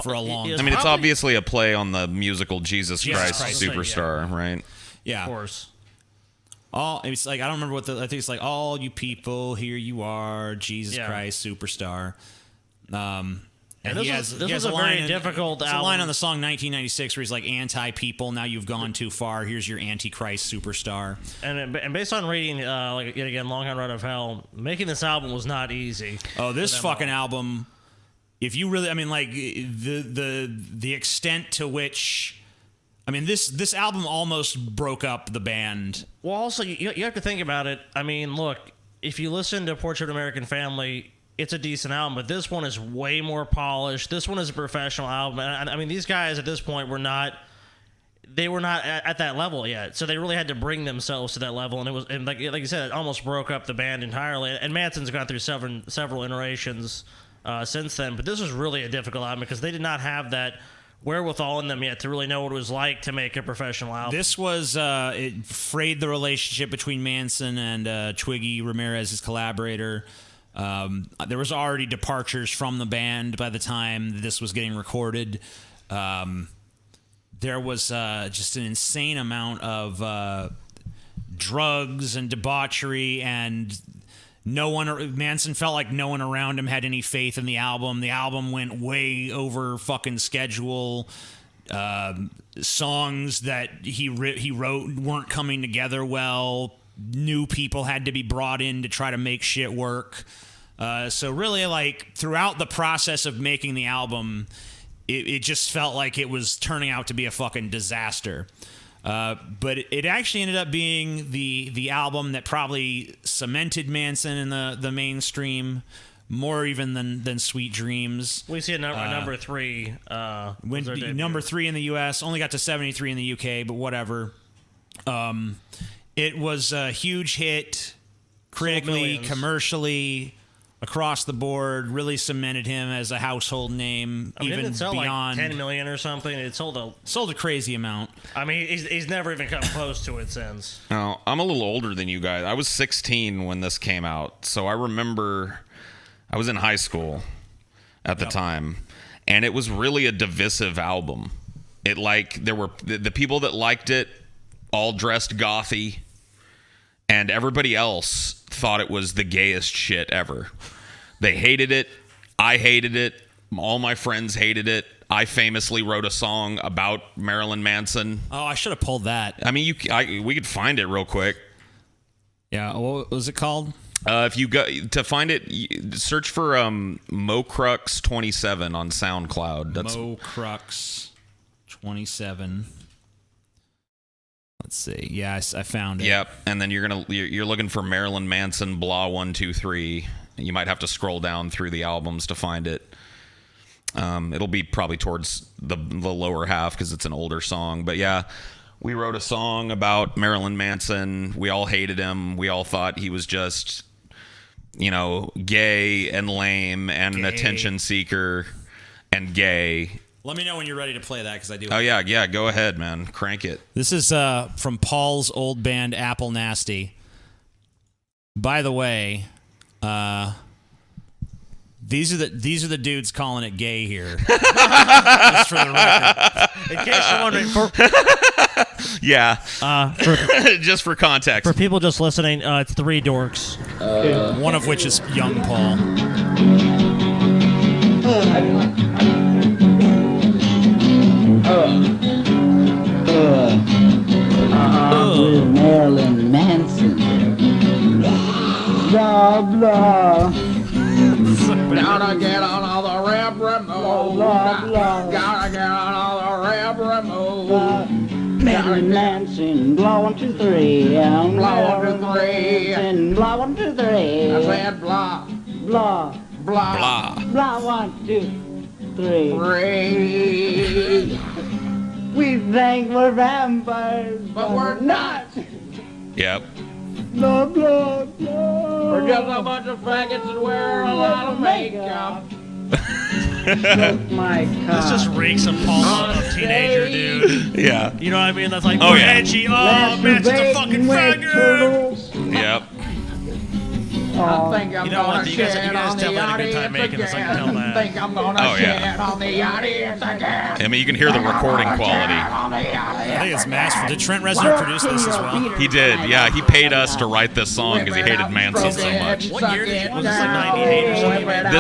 Speaker 1: for a long time.
Speaker 2: I mean, it's obviously a play on the musical Jesus Christ
Speaker 1: Christ.
Speaker 2: Superstar, right?
Speaker 1: Yeah.
Speaker 3: Of course.
Speaker 1: It's like, I don't remember I think it's like, all you people, here you are, Jesus
Speaker 3: Yeah.
Speaker 1: Christ Superstar.
Speaker 3: And this was a very difficult
Speaker 1: There's
Speaker 3: album.
Speaker 1: a line on the song 1996 where he's like, anti-people, now you've gone too far, here's your Antichrist Superstar.
Speaker 3: And based on reading, like yet again, Long Hot Road of Hell, making this album was not easy.
Speaker 1: Oh, this fucking album, if you really, I mean, like, the extent to which, I mean, this album almost broke up the band.
Speaker 3: Well, also, you have to think about it. I mean, look, if you listen to Portrait of an American Family, it's a decent album, but this one is way more polished. This one is a professional album. And I mean, these guys at this point were not at that level yet. So they really had to bring themselves to that level. And like you said, it almost broke up the band entirely. And Manson's gone through several iterations since then. But this was really a difficult album because they did not have that wherewithal in them yet to really know what it was like to make a professional album.
Speaker 1: This was, it frayed the relationship between Manson and Twiggy Ramirez, his collaborator. There was already departures from the band by the time this was getting recorded. There was just an insane amount of drugs and debauchery, and Manson felt like no one around him had any faith in the album. The album went way over fucking schedule. Songs that he wrote weren't coming together well. New people had to be brought in to try to make shit work. So really, like, throughout the process of making the album, it just felt like it was turning out to be a fucking disaster. But it actually ended up being the album that probably cemented Manson in the mainstream more even than Sweet Dreams.
Speaker 3: We see a number 3.
Speaker 1: Number 3 in the U.S., only got to 73 in the U.K., but whatever. It was a huge hit, critically, commercially, across the board. Really cemented him as a household name,
Speaker 3: I mean,
Speaker 1: even
Speaker 3: didn't it sell
Speaker 1: beyond.
Speaker 3: like 10 million or something. It sold
Speaker 1: a crazy amount.
Speaker 3: I mean, he's never even come close to it since.
Speaker 2: No, I'm a little older than you guys. I was 16 when this came out, so I remember I was in high school at the time, and it was really a divisive album. It there were the people that liked it all dressed gothy, and everybody else thought it was the gayest shit ever. They hated it. I hated it. All my friends hated it. I famously wrote a song about Marilyn Manson.
Speaker 1: Oh, I should have pulled that.
Speaker 2: I mean, we could find it real quick.
Speaker 1: Yeah, what was it called?
Speaker 2: If you go to find it, search for Mocrux 27 on SoundCloud. That's
Speaker 1: Mocrux 27. Let's see. Yeah, I found it.
Speaker 2: Yep. And then you're looking for Marilyn Manson blah 123. You might have to scroll down through the albums to find it. It'll be probably towards the lower half because it's an older song. But yeah, we wrote a song about Marilyn Manson. We all hated him. We all thought he was just, gay and lame and an attention seeker and gay.
Speaker 1: Let me know when you're ready to play that because I do.
Speaker 2: Oh, yeah. Go ahead, man. Crank it.
Speaker 1: This is from Paul's old band, Apple Nasty. By the way, these are the dudes calling it gay here. Just for the record.
Speaker 3: In case you're wondering,
Speaker 2: yeah. Just for context.
Speaker 3: For people just listening, it's 3 dorks.
Speaker 1: One of which is young Paul.
Speaker 4: Marilyn Manson. Blah, blah.
Speaker 5: Gotta get on all the rap remote. Gotta get on all the rap remote.
Speaker 4: Marilyn Manson, blow 1, 2, 3.
Speaker 5: Blow 1, 2, 3.
Speaker 4: Manson, blow 1, 2, 3.
Speaker 5: I said blah,
Speaker 4: Blah,
Speaker 5: blah,
Speaker 2: Blah.
Speaker 4: blah, 1, 2, 3.
Speaker 5: 3.
Speaker 4: We think we're vampires,
Speaker 5: But we're not.
Speaker 2: Yep.
Speaker 4: Blah, blah, blah.
Speaker 5: We're just a bunch of faggots that wear a lot of makeup.
Speaker 4: My
Speaker 3: This just reeks of Paul of teenager, dude.
Speaker 2: Yeah.
Speaker 3: You know what I mean? That's like,
Speaker 2: Oh,
Speaker 3: we're
Speaker 2: yeah.
Speaker 3: edgy. Oh, Manson's a fucking faggot.
Speaker 2: Yep.
Speaker 5: I think I'm
Speaker 3: You know what?
Speaker 5: gonna
Speaker 3: You guys
Speaker 5: shit on
Speaker 3: definitely
Speaker 5: the
Speaker 3: had a good time
Speaker 5: audience
Speaker 3: making this, I can tell
Speaker 5: again.
Speaker 3: that.
Speaker 5: Think I'm gonna
Speaker 2: Oh, yeah.
Speaker 5: shit on the audience again.
Speaker 2: I mean, you can hear the recording quality.
Speaker 1: I think it's mastered. Did Trent Reznor produce this as well?
Speaker 2: He did. Yeah, he paid us to write this song because he hated Manson so much.
Speaker 3: What year did it? Was this like 98 or something?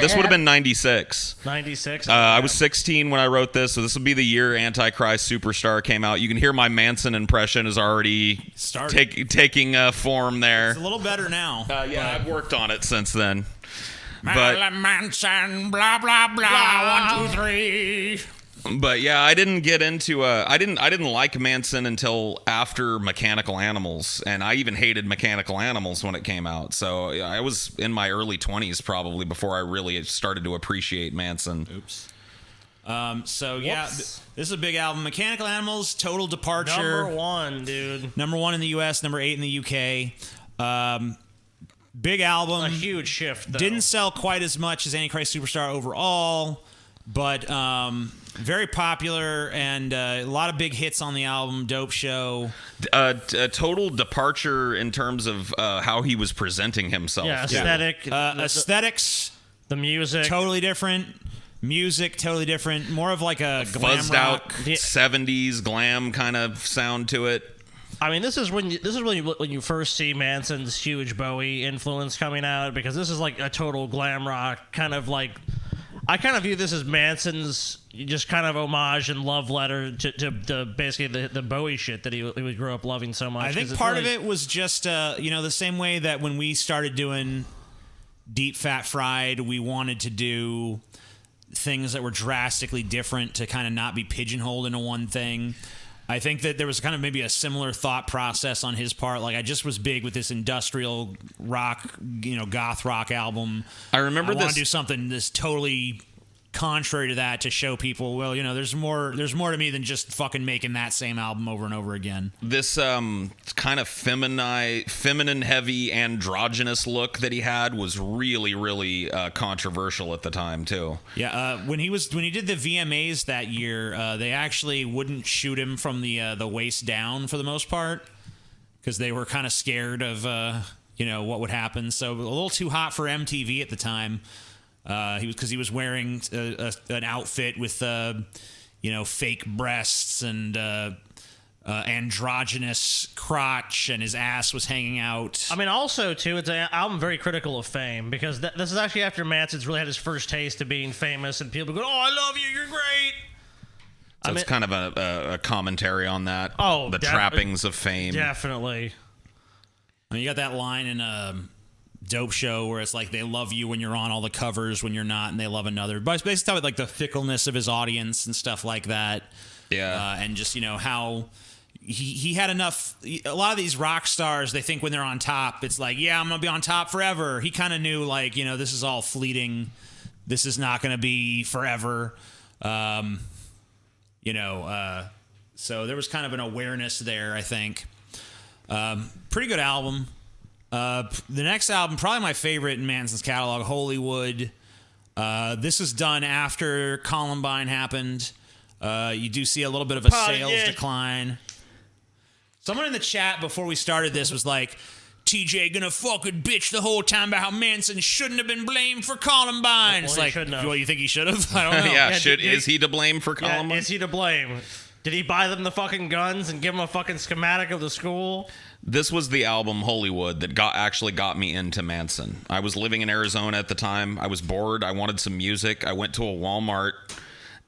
Speaker 2: This would have been 96.
Speaker 3: 96?
Speaker 2: I was 16 when I wrote this, so this would be the year Antichrist Superstar came out. You can hear my Manson impression is already taking form there.
Speaker 1: It's a little better now.
Speaker 2: Yeah, I've worked on it since then.
Speaker 1: Marilyn Manson, blah blah blah, 1, 2, 3.
Speaker 2: But yeah, I didn't get into I didn't like Manson until after Mechanical Animals, and I even hated Mechanical Animals when it came out. So I was in my early 20s probably before I really started to appreciate Manson.
Speaker 1: Oops. So yeah, this is a big album. Mechanical Animals, total departure.
Speaker 3: Number 1, dude.
Speaker 1: Number 1 in the U.S., number 8 in the U.K. Big album.
Speaker 3: A huge shift, though.
Speaker 1: Didn't sell quite as much as Antichrist Superstar overall, but very popular and a lot of big hits on the album. Dope show.
Speaker 2: A total departure in terms of how he was presenting himself.
Speaker 3: Yeah,
Speaker 2: too.
Speaker 3: aesthetic.
Speaker 1: Aesthetics,
Speaker 3: The music.
Speaker 1: totally different. Music, totally different. More of like a glam
Speaker 2: Fuzzed
Speaker 1: rock.
Speaker 2: out 70s glam kind of sound to it.
Speaker 3: I mean, this is when you first see Manson's huge Bowie influence coming out, because this is like a total glam rock kind of like. I kind of view this as Manson's just kind of homage and love letter to basically the Bowie shit that he grew up loving so much.
Speaker 1: I think part of it was just the same way that when we started doing Deep Fat Fried, we wanted to do things that were drastically different to kind of not be pigeonholed into one thing. I think that there was kind of maybe a similar thought process on his part. Like, I just was big with this industrial rock, goth rock album.
Speaker 2: I remember
Speaker 1: I want
Speaker 2: this.
Speaker 1: to do something that's totally contrary to that to show people, well, there's more to me than just fucking making that same album over and over again.
Speaker 2: This kind of feminine heavy androgynous look that he had was really, really controversial at the time too.
Speaker 1: Yeah, when he did the VMAs that year, they actually wouldn't shoot him from the waist down for the most part because they were kind of scared of what would happen. So a little too hot for MTV at the time. He was wearing an outfit with fake breasts and androgynous crotch, and his ass was hanging out.
Speaker 3: I mean, also too, it's an album very critical of fame, because this is actually after Manson's really had his first taste of being famous, and people go, "Oh, I love you, you're great."
Speaker 2: So it's kind of a commentary on that.
Speaker 3: Oh,
Speaker 2: the trappings of fame.
Speaker 3: Definitely.
Speaker 1: I mean, you got that line in Dope Show where it's like they love you when you're on all the covers, when you're not, and they love another. But it's basically like the fickleness of his audience and stuff like that.
Speaker 2: Yeah.
Speaker 1: And just how he had enough. A lot of these rock stars, they think when they're on top, it's like, yeah, I'm gonna be on top forever. He kind of knew, like, this is all fleeting. This is not gonna be forever. So there was kind of an awareness there, I think. Pretty good album. The next album, probably my favorite in Manson's catalog, Hollywood. This is done after Columbine happened. You do see a little bit of a sales decline. Someone in the chat before we started this was like, TJ gonna fucking bitch the whole time about how Manson shouldn't have been blamed for Columbine.
Speaker 3: Well,
Speaker 1: it's like,
Speaker 3: well,
Speaker 1: you think he should have? I don't know.
Speaker 2: Yeah, is he to blame for Columbine?
Speaker 3: Yeah, is he to blame? Did he buy them the fucking guns and give them a fucking schematic of the school?
Speaker 2: This was the album Hollywood that actually got me into Manson. I was living in Arizona at the time. I was bored. I wanted some music. I went to a Walmart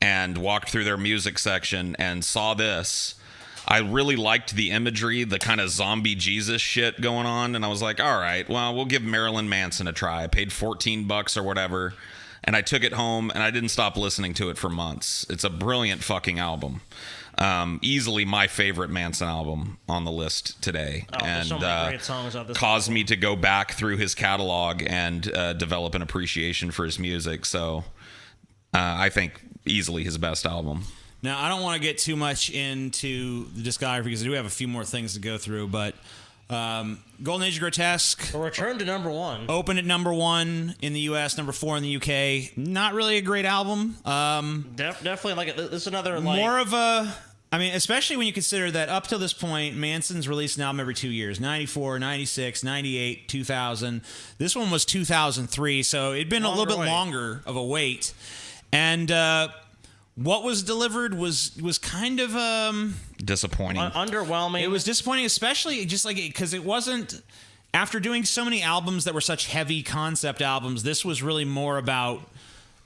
Speaker 2: and walked through their music section and saw this. I really liked the imagery, the kind of zombie Jesus shit going on, and I was like, all right, well, we'll give Marilyn Manson a try. I paid $14 or whatever, and I took it home, and I didn't stop listening to it for months. It's a brilliant fucking album. Easily my favorite Manson album on the list today, and
Speaker 3: so many great songs on this
Speaker 2: caused
Speaker 3: album.
Speaker 2: me to go back through his catalog and develop an appreciation for his music. So I think easily his best album.
Speaker 1: Now, I don't want to get too much into the discography because I do have a few more things to go through, but Golden Age of Grotesque.
Speaker 3: A return to number one.
Speaker 1: Opened at number 1 in the U.S., number 4 in the U.K. Not really a great album.
Speaker 3: Definitely like this is another like
Speaker 1: More of a... I mean, especially when you consider that up till this point, Manson's released an album every 2 years. 94, 96, 98, 2000. This one was 2003, so it'd been a little bit longer of a wait. And... what was delivered was kind of
Speaker 2: disappointing,
Speaker 3: underwhelming.
Speaker 1: It was disappointing, especially just like because it wasn't after doing so many albums that were such heavy concept albums. This was really more about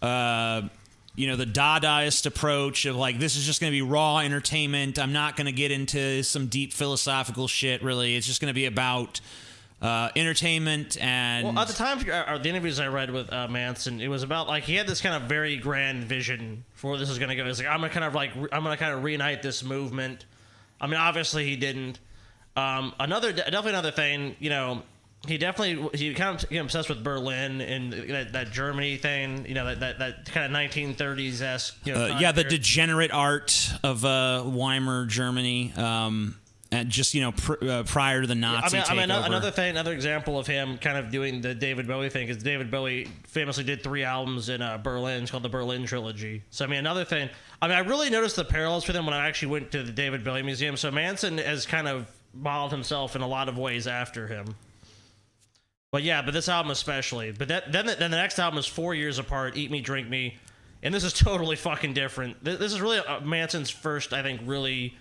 Speaker 1: the Dadaist approach of like this is just going to be raw entertainment. I'm not going to get into some deep philosophical shit. Really, it's just going to be about entertainment. And
Speaker 3: well, at the time, the interviews I read with Manson, it was about like he had this kind of very grand vision for where this is going to go. It's like I'm gonna kind of reunite this movement. I mean, obviously he didn't. Definitely another thing, he kind of became obsessed with Berlin and that Germany thing, that kind of 1930s esque.
Speaker 1: The degenerate art of Weimar Germany. And just prior to the Nazi takeover.
Speaker 3: Another example of him kind of doing the David Bowie thing is David Bowie famously did 3 albums in Berlin. It's called the Berlin Trilogy. So another thing. I really noticed the parallels with him when I actually went to the David Bowie Museum. So Manson has kind of modeled himself in a lot of ways after him. But this album especially. But then the next album is 4 years apart. Eat Me, Drink Me, and this is totally fucking different. This is really Manson's first, I think, really.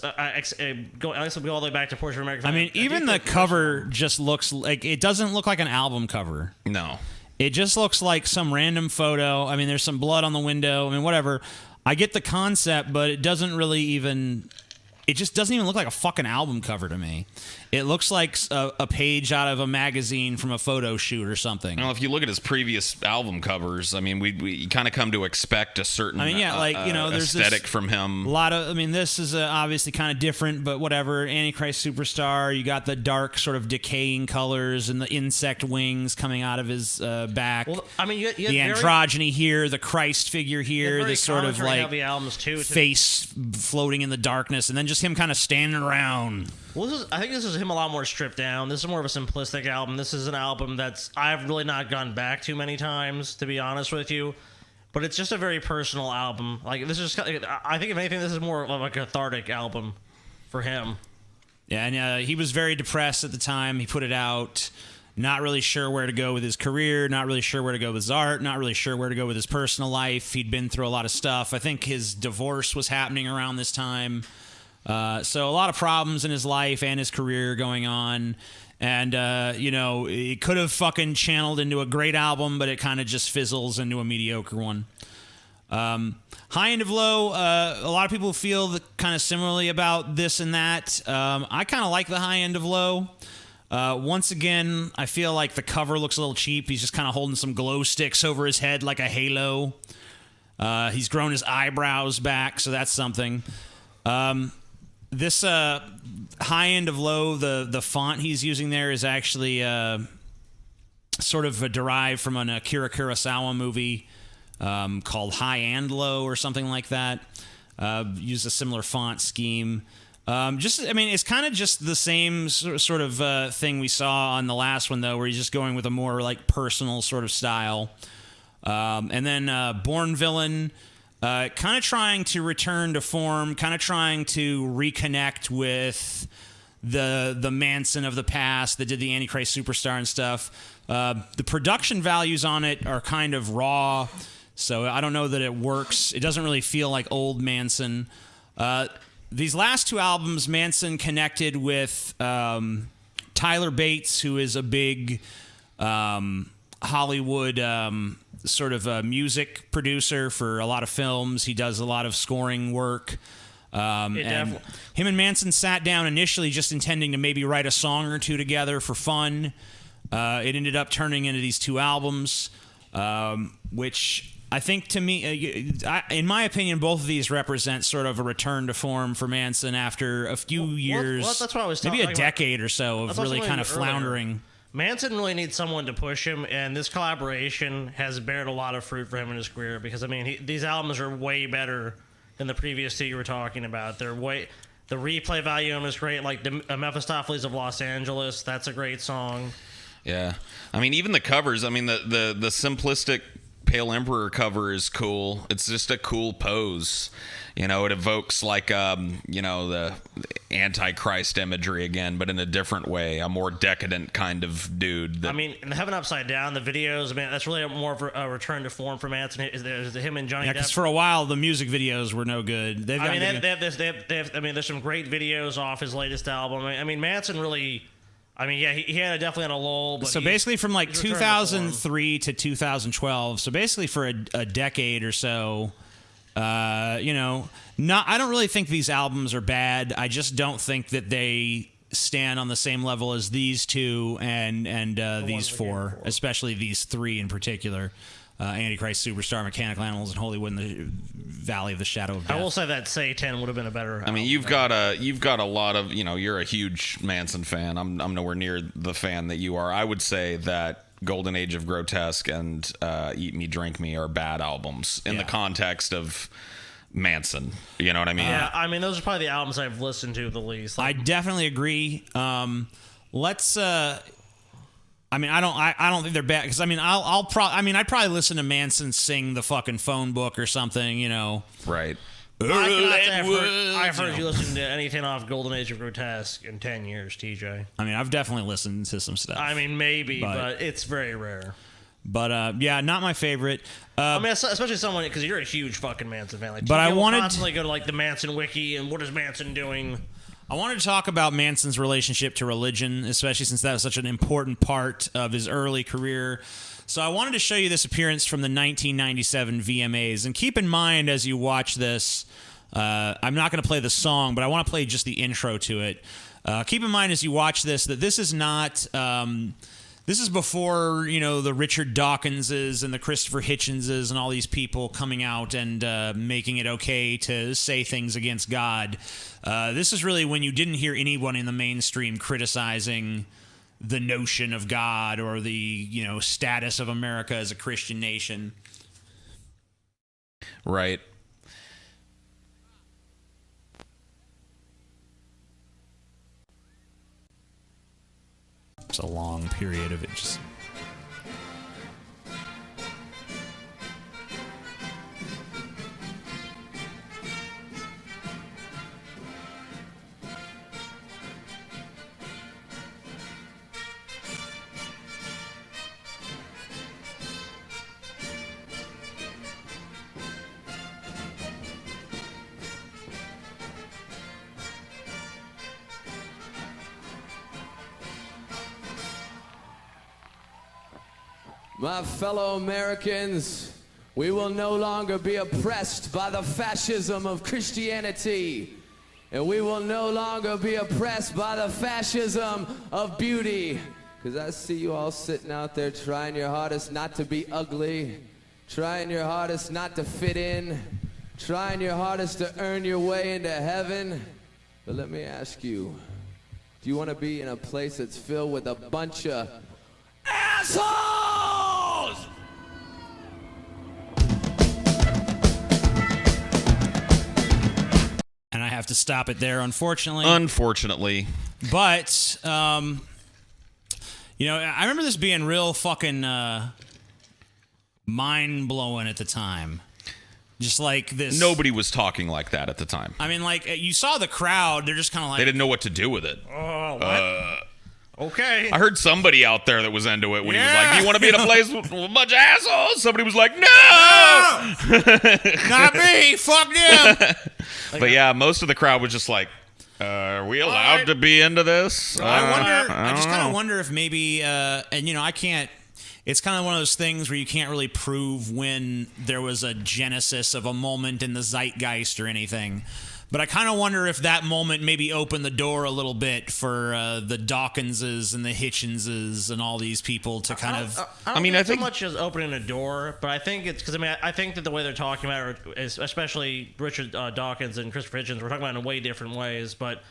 Speaker 3: I guess we'll go all the way back to Portrait of America.
Speaker 1: I mean, even the cover just looks like it doesn't look like an album cover.
Speaker 2: No,
Speaker 1: it just looks like some random photo. I mean, there's some blood on the window. I mean, whatever. I get the concept, but it doesn't really even. It just doesn't even look like a fucking album cover to me. It looks like a page out of a magazine from a photo shoot or something.
Speaker 2: Well, if you look at his previous album covers, I mean, we kind of come to expect a certain
Speaker 1: there's
Speaker 2: aesthetic from him.
Speaker 1: A lot of, this is obviously kind of different, but whatever. Antichrist Superstar, you got the dark sort of decaying colors and the insect wings coming out of his back.
Speaker 3: Well, you
Speaker 1: the androgyny here, the Christ figure here, this sort of like face floating in the darkness, and then just him kind of standing around.
Speaker 3: Well, I think this is him a lot more stripped down. This is more of a simplistic album. This is an album I've really not gone back too many times, to be honest with you. But it's just a very personal album. Like this is, I think if anything, this is more of a cathartic album for him.
Speaker 1: Yeah, and he was very depressed at the time. He put it out. Not really sure where to go with his career. Not really sure where to go with his art. Not really sure where to go with his personal life. He'd been through a lot of stuff. I think his divorce was happening around this time. So a lot of problems in his life and his career going on. And, it could have fucking channeled into a great album, but it kind of just fizzles into a mediocre one. High End of Low, a lot of people feel kind of similarly about this and that. I kind of like the High End of Low. Once again, I feel like the cover looks a little cheap. He's just kind of holding some glow sticks over his head like a halo. He's grown his eyebrows back, so that's something. This High End of Low, the font he's using there is actually sort of derived from an Akira Kurosawa movie called High and Low or something like that. Used a similar font scheme. It's kind of just the same sort of thing we saw on the last one, though, where he's just going with a more like personal sort of style. And then Born Villain. Kind of trying to return to form, kind of trying to reconnect with the Manson of the past that did the Antichrist Superstar and stuff. The production values on it are kind of raw, so I don't know that it works. It doesn't really feel like old Manson. These last 2 albums, Manson connected with Tyler Bates, who is a big Hollywood sort of a music producer for a lot of films. He does a lot of scoring work. And
Speaker 3: definitely.
Speaker 1: him and Manson sat down initially just intending to maybe write a song or two together for fun. It ended up turning into these 2 albums, which I think, to me, in my opinion, both of these represent sort of a return to form for Manson after a few years,
Speaker 3: that's what I was
Speaker 1: maybe a
Speaker 3: talking about.
Speaker 1: decade or so of really kind of floundering.
Speaker 3: Manson really needs someone to push him, and this collaboration has bared a lot of fruit for him in his career because, I mean, these albums are way better than the previous 2 you were talking about. The replay value on them is great, like the Mephistopheles of Los Angeles. That's a great song.
Speaker 2: Yeah. I mean, even the covers, I mean, the simplistic Pale Emperor cover is cool. It's just a cool pose. You know, it evokes like, the Antichrist imagery again, but in a different way, a more decadent kind of dude.
Speaker 3: I mean, in the Heaven Upside Down, the videos, man, that's really more of a return to form for Manson. There's him and Johnny
Speaker 1: Yeah,
Speaker 3: Depp.
Speaker 1: because for a while the music videos were no good. They
Speaker 3: have there's some great videos off his latest album. I mean, Manson really. I mean, yeah, he had definitely had a lull. But
Speaker 1: so basically, from like
Speaker 3: he's returned to form.
Speaker 1: 2003 to 2012, so basically for a decade or so, I don't really think these albums are bad. I just don't think that they stand on the same level as these 2 and these 4, especially these 3 in particular. Antichrist Superstar, Mechanical Animals, and Hollywood in the Valley of the Shadow of Death.
Speaker 3: I will say that Say-10 would have been a better album.
Speaker 2: I mean, you've got a lot of, you're a huge Manson fan. I'm nowhere near the fan that you are. I would say that Golden Age of Grotesque and Eat Me, Drink Me are bad albums in the context of Manson. You know what I mean?
Speaker 3: Yeah, I mean, those are probably the albums I've listened to the least.
Speaker 1: I definitely agree. I mean, I don't think they're bad because I mean, I'd probably listen to Manson sing the fucking phone book or something,
Speaker 2: Right.
Speaker 3: I've heard you listen to anything off Golden Age of Grotesque in 10 years, TJ.
Speaker 1: I mean, I've definitely listened to some stuff.
Speaker 3: I mean, maybe, but it's very rare.
Speaker 1: But yeah, not my favorite.
Speaker 3: I mean, especially someone because you're a huge fucking Manson fan. Like,
Speaker 1: but I wanted to
Speaker 3: constantly go to like the Manson wiki and what is Manson doing.
Speaker 1: I wanted to talk about Manson's relationship to religion, especially since that was such an important part of his early career. So I wanted to show you this appearance from the 1997 VMAs. And keep in mind as you watch this, I'm not going to play the song, but I want to play just the intro to it. Keep in mind as you watch this that this is not... this is before, the Richard Dawkinses and the Christopher Hitchenses and all these people coming out and making it okay to say things against God. This is really when you didn't hear anyone in the mainstream criticizing the notion of God or the, status of America as a Christian nation.
Speaker 2: Right.
Speaker 1: It's a long period of it just...
Speaker 6: My fellow Americans, we will no longer be oppressed by the fascism of Christianity. And we will no longer be oppressed by the fascism of beauty. Because I see you all sitting out there trying your hardest not to be ugly, trying your hardest not to fit in, trying your hardest to earn your way into heaven. But let me ask you, do you want to be in a place that's filled with a bunch of assholes?
Speaker 1: And I have to stop it there, unfortunately. But, I remember this being real fucking mind-blowing at the time. Just like this.
Speaker 2: Nobody was talking like that at the time.
Speaker 1: I mean, like, you saw the crowd. They're just kind of like...
Speaker 2: They didn't know what to do with it.
Speaker 3: Oh, what? Okay.
Speaker 2: I heard somebody out there that was into it when he was like, do you want to be in a place with a bunch of assholes? Somebody was like, no!
Speaker 1: Not me! Fuck them!
Speaker 2: But yeah, most of the crowd was just like, are we allowed to be into this?
Speaker 1: I just kind of wonder if maybe, I can't, it's kind of one of those things where you can't really prove when there was a genesis of a moment in the zeitgeist or anything. But I kind of wonder if that moment maybe opened the door a little bit for the Dawkinses and the Hitchenses and all these people to kind of.
Speaker 3: I think so much as opening a door, but I think it's because I think that the way they're talking about it, is, especially Richard Dawkins and Christopher Hitchens, we're talking about it in way different ways. But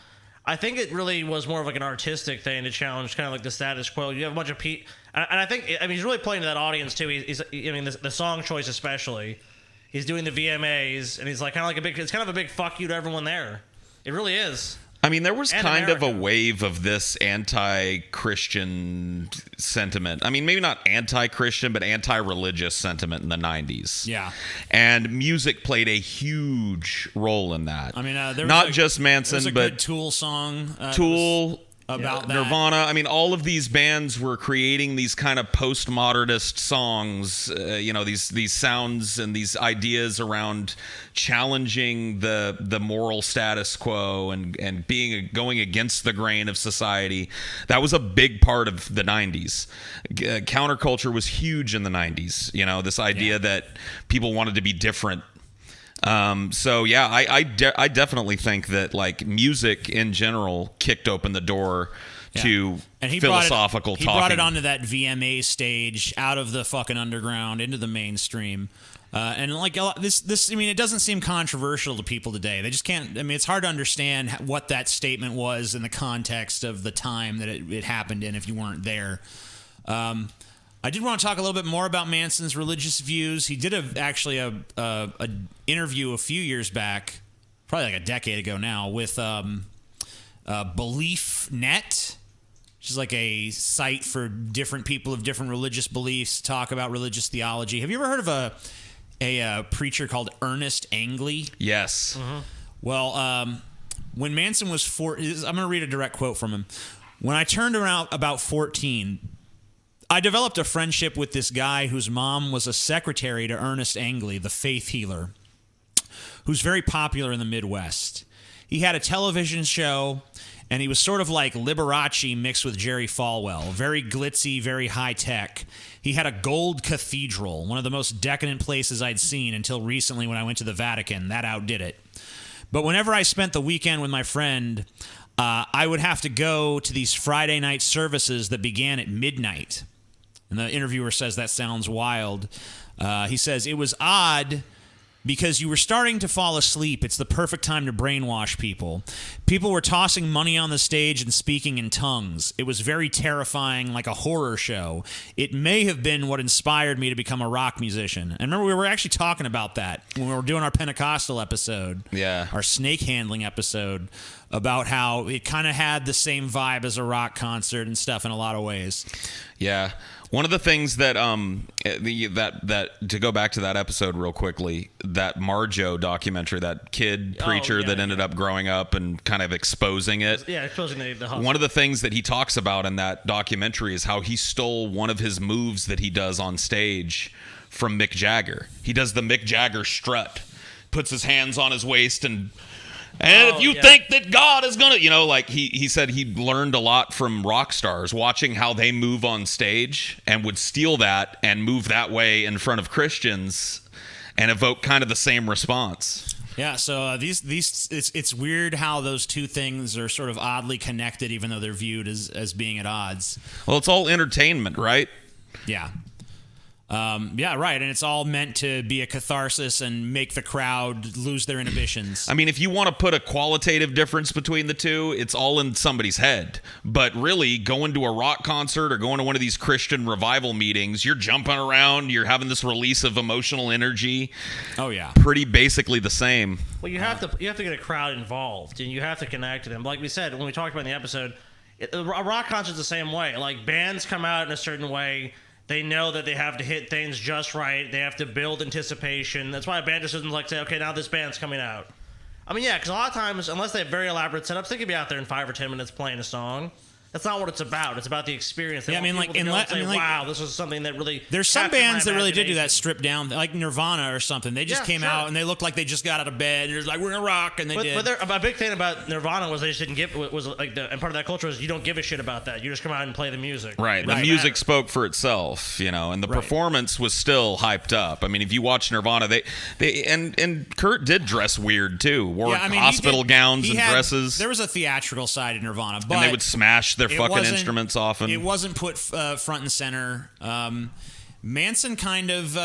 Speaker 3: I think it really was more of like an artistic thing to challenge kind of like the status quo. You have a bunch of people, and I think he's really playing to that audience too. The song choice especially. He's doing the VMAs, and he's like it's kind of a big fuck you to everyone there. It really is.
Speaker 2: I mean, there was
Speaker 3: And
Speaker 2: kind
Speaker 3: America.
Speaker 2: of a wave of this anti-Christian sentiment. I mean, maybe not anti-Christian, but anti-religious sentiment in the 90s.
Speaker 1: Yeah.
Speaker 2: And music played a huge role in that.
Speaker 1: I mean, there was
Speaker 2: not just Manson,
Speaker 1: there was a
Speaker 2: but
Speaker 1: good Tool song.
Speaker 2: Tool,
Speaker 1: about that.
Speaker 2: Nirvana. I mean, all of these bands were creating these kind of postmodernist songs, these sounds and these ideas around challenging the moral status quo and going against the grain of society. That was a big part of the 90s. Counterculture was huge in the 90s. This idea that people wanted to be different. I definitely think that like music in general kicked open the door to philosophical talking.
Speaker 1: He brought it onto that VMA stage, out of the fucking underground into the mainstream. And like this, I mean, it doesn't seem controversial to people today. They just can't. I mean, it's hard to understand what that statement was in the context of the time that it happened in if you weren't there. I did want to talk a little bit more about Manson's religious views. He did actually a interview a few years back, probably like a decade ago now, with Belief Net, which is like a site for different people of different religious beliefs to talk about religious theology. Have you ever heard of a preacher called Ernest Angley?
Speaker 2: Yes.
Speaker 3: Mm-hmm.
Speaker 1: Well, when Manson was I'm going to read a direct quote from him. When I turned around about 14, I developed a friendship with this guy whose mom was a secretary to Ernest Angley, the faith healer, who's very popular in the Midwest. He had a television show, and he was sort of like Liberace mixed with Jerry Falwell. Very glitzy, very high-tech. He had a gold cathedral, one of the most decadent places I'd seen until recently when I went to the Vatican. That outdid it. But whenever I spent the weekend with my friend, I would have to go to these Friday night services that began at midnight. And the interviewer says that sounds wild. He says, it was odd because you were starting to fall asleep. It's the perfect time to brainwash people. People were tossing money on the stage and speaking in tongues. It was very terrifying, like a horror show. It may have been what inspired me to become a rock musician. And remember, we were actually talking about that when we were doing our Pentecostal episode, our snake handling episode, about how it kind of had the same vibe as a rock concert and stuff in a lot of ways.
Speaker 2: Yeah. One of the things that that to go back to that episode real quickly, that Marjo documentary, that kid preacher that ended up growing up and kind of exposing it.
Speaker 3: Yeah, exposing the hustle.
Speaker 2: One of the things that he talks about in that documentary is how he stole one of his moves that he does on stage from Mick Jagger. He does the Mick Jagger strut, puts his hands on his waist and if you think that God is going to, like he said he learned a lot from rock stars, watching how they move on stage and would steal that and move that way in front of Christians and evoke kind of the same response.
Speaker 1: Yeah, so it's weird how those two things are sort of oddly connected, even though they're viewed as being at odds.
Speaker 2: Well, it's all entertainment, right?
Speaker 1: Yeah. Yeah, right. And it's all meant to be a catharsis and make the crowd lose their inhibitions.
Speaker 2: I mean, if you want to put a qualitative difference between the two, it's all in somebody's head. But really, going to a rock concert or going to one of these Christian revival meetings, you're jumping around, you're having this release of emotional energy.
Speaker 1: Oh, yeah.
Speaker 2: Pretty basically the same.
Speaker 3: Well, you have to get a crowd involved, and you have to connect to them. Like we said, when we talked about in the episode, a rock concert's the same way. Like, bands come out in a certain way. They know that they have to hit things just right. They have to build anticipation. That's why a band just doesn't like say, okay, now this band's coming out. I mean, yeah, because a lot of times, unless they have very elaborate setups, they could be out there in 5 or 10 minutes playing a song. That's not what it's about. It's about the experience. They
Speaker 1: Yeah, I
Speaker 3: want
Speaker 1: mean,
Speaker 3: people
Speaker 1: like,
Speaker 3: to go and say, wow, this was something that really.
Speaker 1: There's some
Speaker 3: captured my
Speaker 1: bands that really did do that
Speaker 3: imagination.
Speaker 1: stripped down, like Nirvana or something. They just came
Speaker 3: sure.
Speaker 1: out and they looked like they just got out of bed. And they're like, we're gonna rock, and they did.
Speaker 3: But a big thing about Nirvana was they just didn't give was like and part of that culture was you don't give a shit about that. You just come out and play the music.
Speaker 2: Right. The music spoke for itself, you know, and the performance was still hyped up. I mean, if you watch Nirvana, they and Kurt did dress weird too. Wore hospital gowns and dresses.
Speaker 1: There was a theatrical side of Nirvana, but
Speaker 2: and they would smash their fucking
Speaker 1: wasn't-
Speaker 2: instruments often.
Speaker 1: It wasn't put front and center. Manson kind of,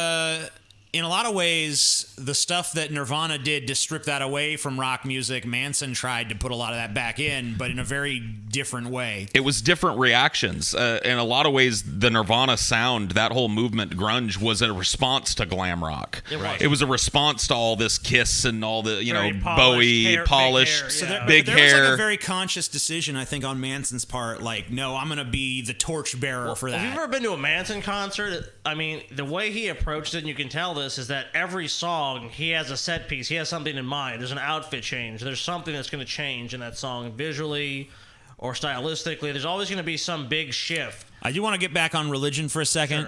Speaker 1: in a lot of ways, the stuff that Nirvana did to strip that away from rock music, Manson tried to put a lot of that back in, but in a very different way.
Speaker 2: It was different reactions. In a lot of ways, the Nirvana sound, that whole movement, grunge, was a response to glam rock. It was a response to all this Kiss and all the, you
Speaker 3: Very
Speaker 2: know,
Speaker 3: polished
Speaker 2: Bowie,
Speaker 3: hair,
Speaker 2: polished,
Speaker 3: big hair,
Speaker 2: big
Speaker 1: There was
Speaker 2: hair.
Speaker 1: like a very conscious decision, I think, on Manson's part. Like, no, I'm going to be the torchbearer for that.
Speaker 3: Have you ever been to a Manson concert? I mean, the way he approached it, and you can tell this, is that every song, he has a set piece. He has something in mind. There's an outfit change. There's something that's going to change in that song visually or stylistically. There's always going to be some big shift.
Speaker 1: I do want to get back on religion for a second.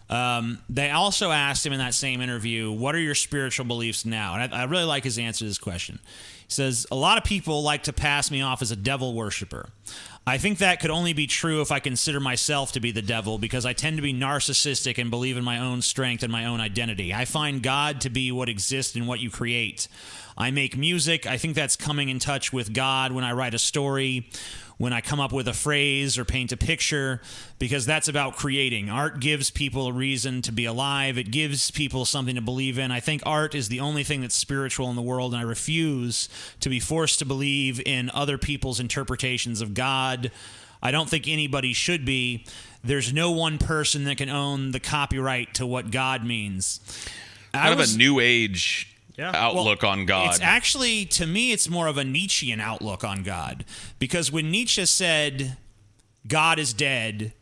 Speaker 3: Sure.
Speaker 1: They also asked him in that same interview, what are your spiritual beliefs now? And I really like his answer to this question. He says, a lot of people like to pass me off as a devil worshiper. I think that could only be true if I consider myself to be the devil, because I tend to be narcissistic and believe in my own strength and my own identity. I find God to be what exists in what you create. I make music. I think that's coming in touch with God when I write a story, when I come up with a phrase or paint a picture, because that's about creating. Art gives people a reason to be alive. It gives people something to believe in. I think art is the only thing that's spiritual in the world, and I refuse to be forced to believe in other people's interpretations of God. I don't think anybody should be. There's no one person that can own the copyright to what God means.
Speaker 2: Kind of a new age outlook on God.
Speaker 1: It's actually, to me, it's more of a Nietzschean outlook on God, because when Nietzsche said God is dead,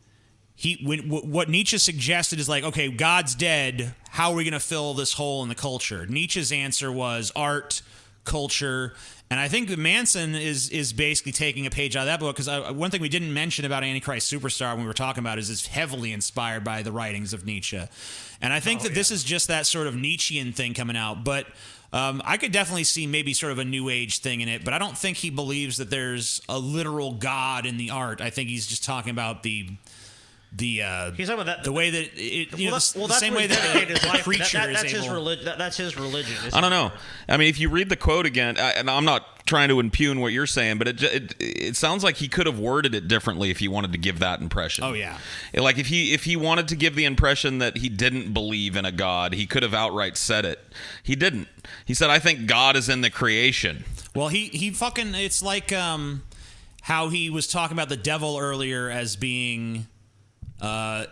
Speaker 1: what Nietzsche suggested is like, okay, God's dead. How are we going to fill this hole in the culture? Nietzsche's answer was art, culture. And I think that Manson is basically taking a page out of that book, because one thing we didn't mention about Antichrist Superstar when we were talking about is it's heavily inspired by the writings of Nietzsche. And I think this is just that sort of Nietzschean thing coming out. But I could definitely see maybe sort of a new age thing in it, but I don't think he believes that there's a literal God in the art. I think he's just talking about the
Speaker 3: he's talking about that,
Speaker 1: the way that it, you know,
Speaker 3: that's
Speaker 1: the same way that the creature is able.
Speaker 3: That's his religion.
Speaker 2: I don't know. I mean, if you read the quote again, and I'm not trying to impugn what you're saying, but it sounds like he could have worded it differently if he wanted to give that impression.
Speaker 1: Oh yeah.
Speaker 2: Like if he wanted to give the impression that he didn't believe in a God, he could have outright said it. He didn't. He said, "I think God is in the creation."
Speaker 1: Well, he fucking, it's like how he was talking about the devil earlier as being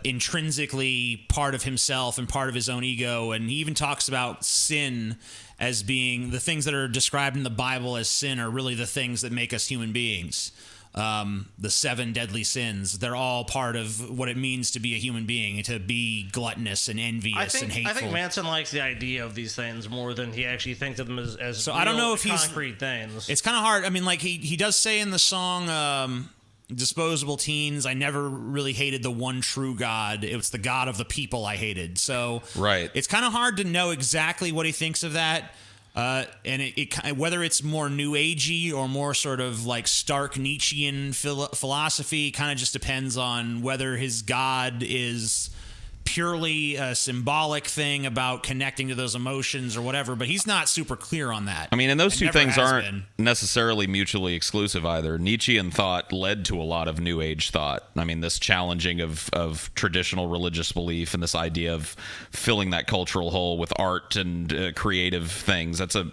Speaker 1: intrinsically part of himself and part of his own ego, and he even talks about sin as being the things that are described in the Bible as sin are really the things that make us human beings. The 7 deadly sins, they're all part of what it means to be a human being, to be gluttonous and envious and hateful.
Speaker 3: I think Manson likes the idea of these things more than he actually thinks of them as
Speaker 1: so I don't know if
Speaker 3: concrete things.
Speaker 1: It's kind of hard. I mean, like he does say in the song Disposable Teens, I never really hated the one true God. It was the God of the people I hated. So
Speaker 2: right.
Speaker 1: It's kind of hard to know exactly what he thinks of that. And whether it's more new agey or more sort of like stark Nietzschean philosophy kind of just depends on whether his God is purely a symbolic thing about connecting to those emotions or whatever, but he's not super clear on that.
Speaker 2: I mean, and those two
Speaker 1: never
Speaker 2: things
Speaker 1: has
Speaker 2: aren't
Speaker 1: been.
Speaker 2: necessarily mutually exclusive either. Nietzschean thought led to a lot of New Age thought. I mean, this challenging of traditional religious belief and this idea of filling that cultural hole with art and creative things. That's a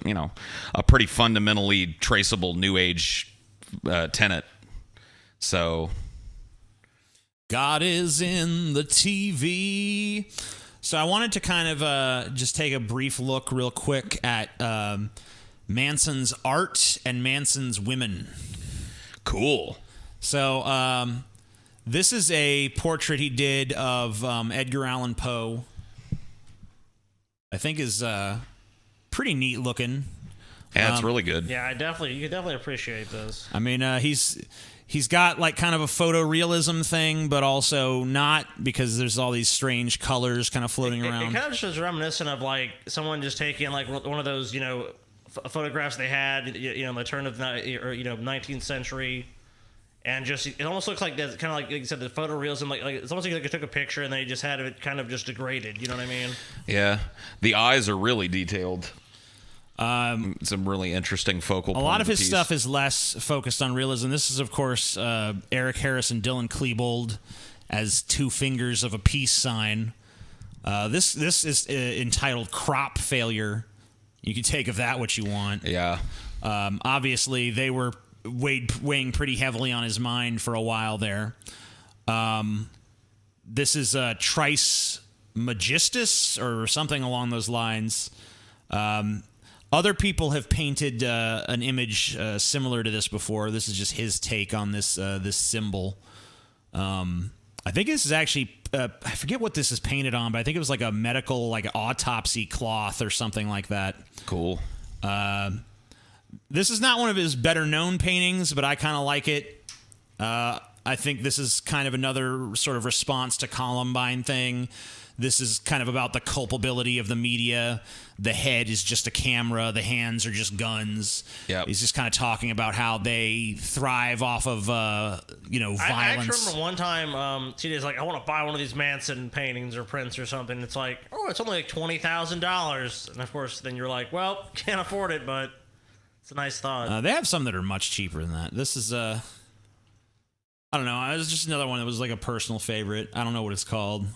Speaker 2: pretty fundamentally traceable New Age tenet. So
Speaker 1: God is in the TV. So I wanted to kind of just take a brief look real quick at Manson's art and Manson's women.
Speaker 2: Cool.
Speaker 1: So this is a portrait he did of Edgar Allan Poe. I think is pretty neat looking.
Speaker 2: Yeah, it's really good.
Speaker 3: Yeah, you could definitely appreciate this.
Speaker 1: I mean, he's He's got like kind of a photorealism thing, but also not, because there's all these strange colors kind of floating around.
Speaker 3: It kind of just was reminiscent of like someone just taking like one of those, photographs they had, in the turn of the 19th century, and just it almost looks like that, kind of like you said, the photorealism. Like it's almost like they took a picture and they just had it kind of just degraded. You know what I mean?
Speaker 2: Yeah, the eyes are really detailed. Some really interesting focal point.
Speaker 1: A lot of his
Speaker 2: piece.
Speaker 1: stuff is less focused on realism. This is, of course, Eric Harris and Dylan Klebold as two fingers of a peace sign. This is entitled Crop Failure. You can take of that what you want.
Speaker 2: Yeah.
Speaker 1: Obviously, they were weighing pretty heavily on his mind for a while there. This is Trice Magistus or something along those lines. Other people have painted an image similar to this before. This is just his take on this symbol. I think this is actually I forget what this is painted on, but I think it was like a medical, like autopsy cloth or something like that.
Speaker 2: Cool.
Speaker 1: This is not one of his better known paintings, but I kind of like it. I think this is kind of another sort of response to Columbine thing. This is kind of about the culpability of the media. The head is just a camera. The hands are just guns.
Speaker 2: Yep.
Speaker 1: He's just kind of talking about how they thrive off of, violence.
Speaker 3: I actually remember one time, TJ's like, I want to buy one of these Manson paintings or prints or something. It's like, oh, it's only like $20,000. And of course, then you're like, well, can't afford it, but it's a nice thought.
Speaker 1: They have some that are much cheaper than that. This is, I don't know. It was just another one that was like a personal favorite. I don't know what it's called.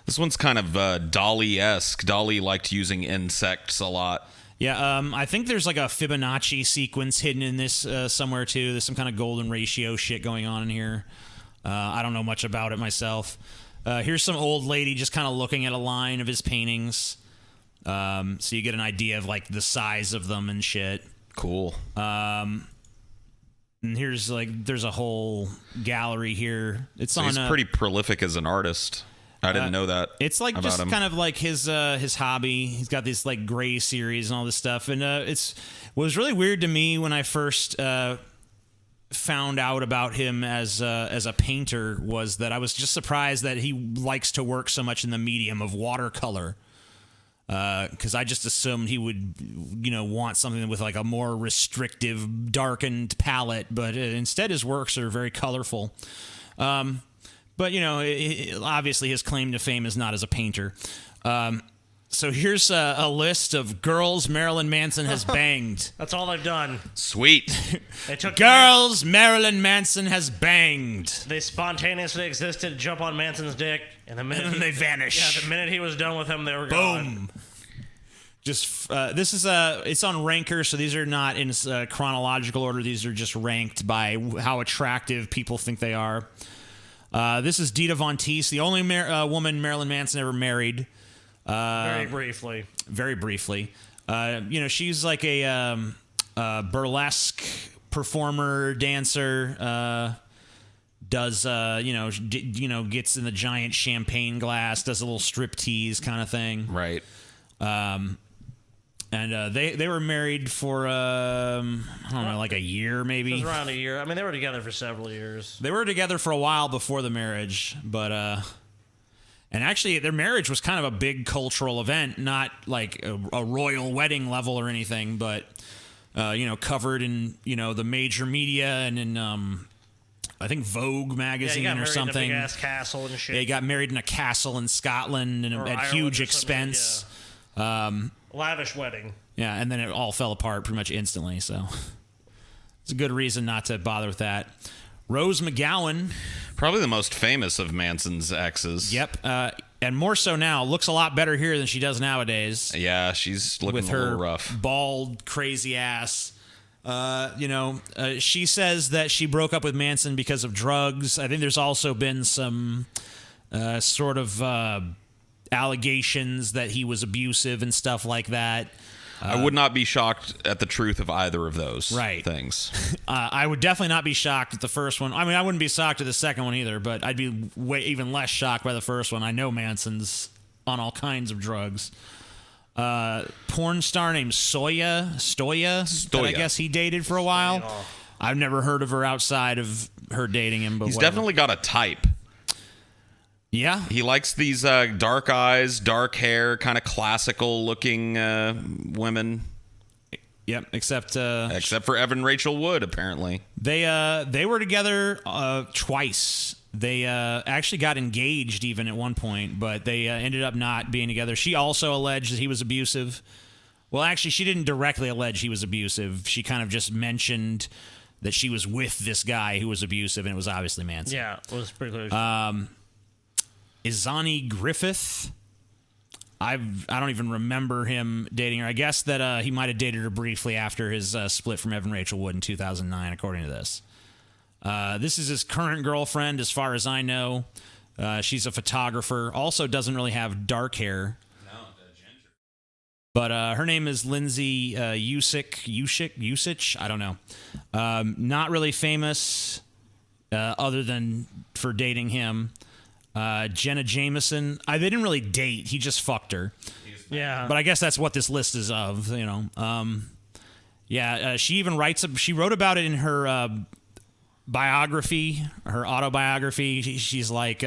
Speaker 2: This one's kind of Dali-esque. Dali liked using insects a lot.
Speaker 1: Yeah, I think there's like a Fibonacci sequence hidden in this somewhere too. There's some kind of golden ratio shit going on in here. I don't know much about it myself. Here's some old lady just kind of looking at a line of his paintings. So you get an idea of like the size of them and shit.
Speaker 2: Cool.
Speaker 1: And here's there's a whole gallery here.
Speaker 2: So he's pretty prolific as an artist. I didn't know that.
Speaker 1: It's like
Speaker 2: about
Speaker 1: just
Speaker 2: him.
Speaker 1: kind of like his hobby. He's got this like Gray series and all this stuff. And what was really weird to me when I first found out about him as a painter was that I was just surprised that he likes to work so much in the medium of watercolor. Because I just assumed he would, want something with like a more restrictive, darkened palette. But instead, his works are very colorful. But, obviously his claim to fame is not as a painter. So here's a list of girls Marilyn Manson has banged.
Speaker 3: That's all they've done.
Speaker 2: Sweet.
Speaker 3: They took
Speaker 1: Girls Marilyn Manson has banged.
Speaker 3: They spontaneously existed to jump on Manson's dick, and the minute
Speaker 1: And they vanish.
Speaker 3: Yeah, the minute he was done with them, they were gone.
Speaker 1: Boom. Just this is it's on Ranker, so these are not in chronological order. These are just ranked by how attractive people think they are. This is Dita Von Teese, the only woman Marilyn Manson ever married.
Speaker 3: Very briefly.
Speaker 1: Very briefly. She's like a burlesque performer, dancer. Does gets in the giant champagne glass, does a little striptease kind of thing.
Speaker 2: Right.
Speaker 1: And they were married for I don't know, like a year maybe.
Speaker 3: It was around a year. I mean, they were together for several years.
Speaker 1: They were together for a while before the marriage, but and actually their marriage was kind of a big cultural event, not like a royal wedding level or anything, but covered in the major media and in I think Vogue magazine or something.
Speaker 3: In a big-ass castle and shit.
Speaker 1: They got married in a castle in Scotland and at huge expense.
Speaker 3: Lavish wedding.
Speaker 1: Yeah, and then it all fell apart pretty much instantly, so it's a good reason not to bother with that. Rose McGowan.
Speaker 2: Probably the most famous of Manson's exes.
Speaker 1: Yep, and more so now. Looks a lot better here than she does nowadays.
Speaker 2: Yeah, she's looking
Speaker 1: with
Speaker 2: a little
Speaker 1: her
Speaker 2: rough.
Speaker 1: Bald, crazy ass. She says that she broke up with Manson because of drugs. I think there's also been some sort of allegations that he was abusive and stuff like that.
Speaker 2: I would not be shocked at the truth of either of those things.
Speaker 1: I would definitely not be shocked at the first one. I mean, I wouldn't be shocked at the second one either, but I'd be even less shocked by the first one. I know Manson's on all kinds of drugs. Porn star named Stoya, that I guess he dated for a while. I've never heard of her outside of her dating him. But
Speaker 2: He's
Speaker 1: whatever.
Speaker 2: definitely got a type.
Speaker 1: Yeah.
Speaker 2: He likes these dark eyes, dark hair, kind of classical-looking women.
Speaker 1: Yep. Except
Speaker 2: for Evan Rachel Wood, apparently.
Speaker 1: they were together twice. They actually got engaged even at one point, but they ended up not being together. She also alleged that he was abusive. Well, actually, she didn't directly allege he was abusive. She kind of just mentioned that she was with this guy who was abusive, and it was obviously Manson.
Speaker 3: Yeah, it was pretty clear.
Speaker 1: Izani Griffith. I don't even remember him dating her. I guess that he might have dated her briefly after his split from Evan Rachel Wood in 2009, according to this. This is his current girlfriend, as far as I know. She's a photographer. Also doesn't really have dark hair. No, ginger. But her name is Lindsay Usich. I don't know. Not really famous, other than for dating him. Jenna Jameson. They didn't really date. He just fucked her.
Speaker 3: Yeah.
Speaker 1: But I guess that's what this list is of, she even she wrote about it in her biography, her autobiography. She's like, she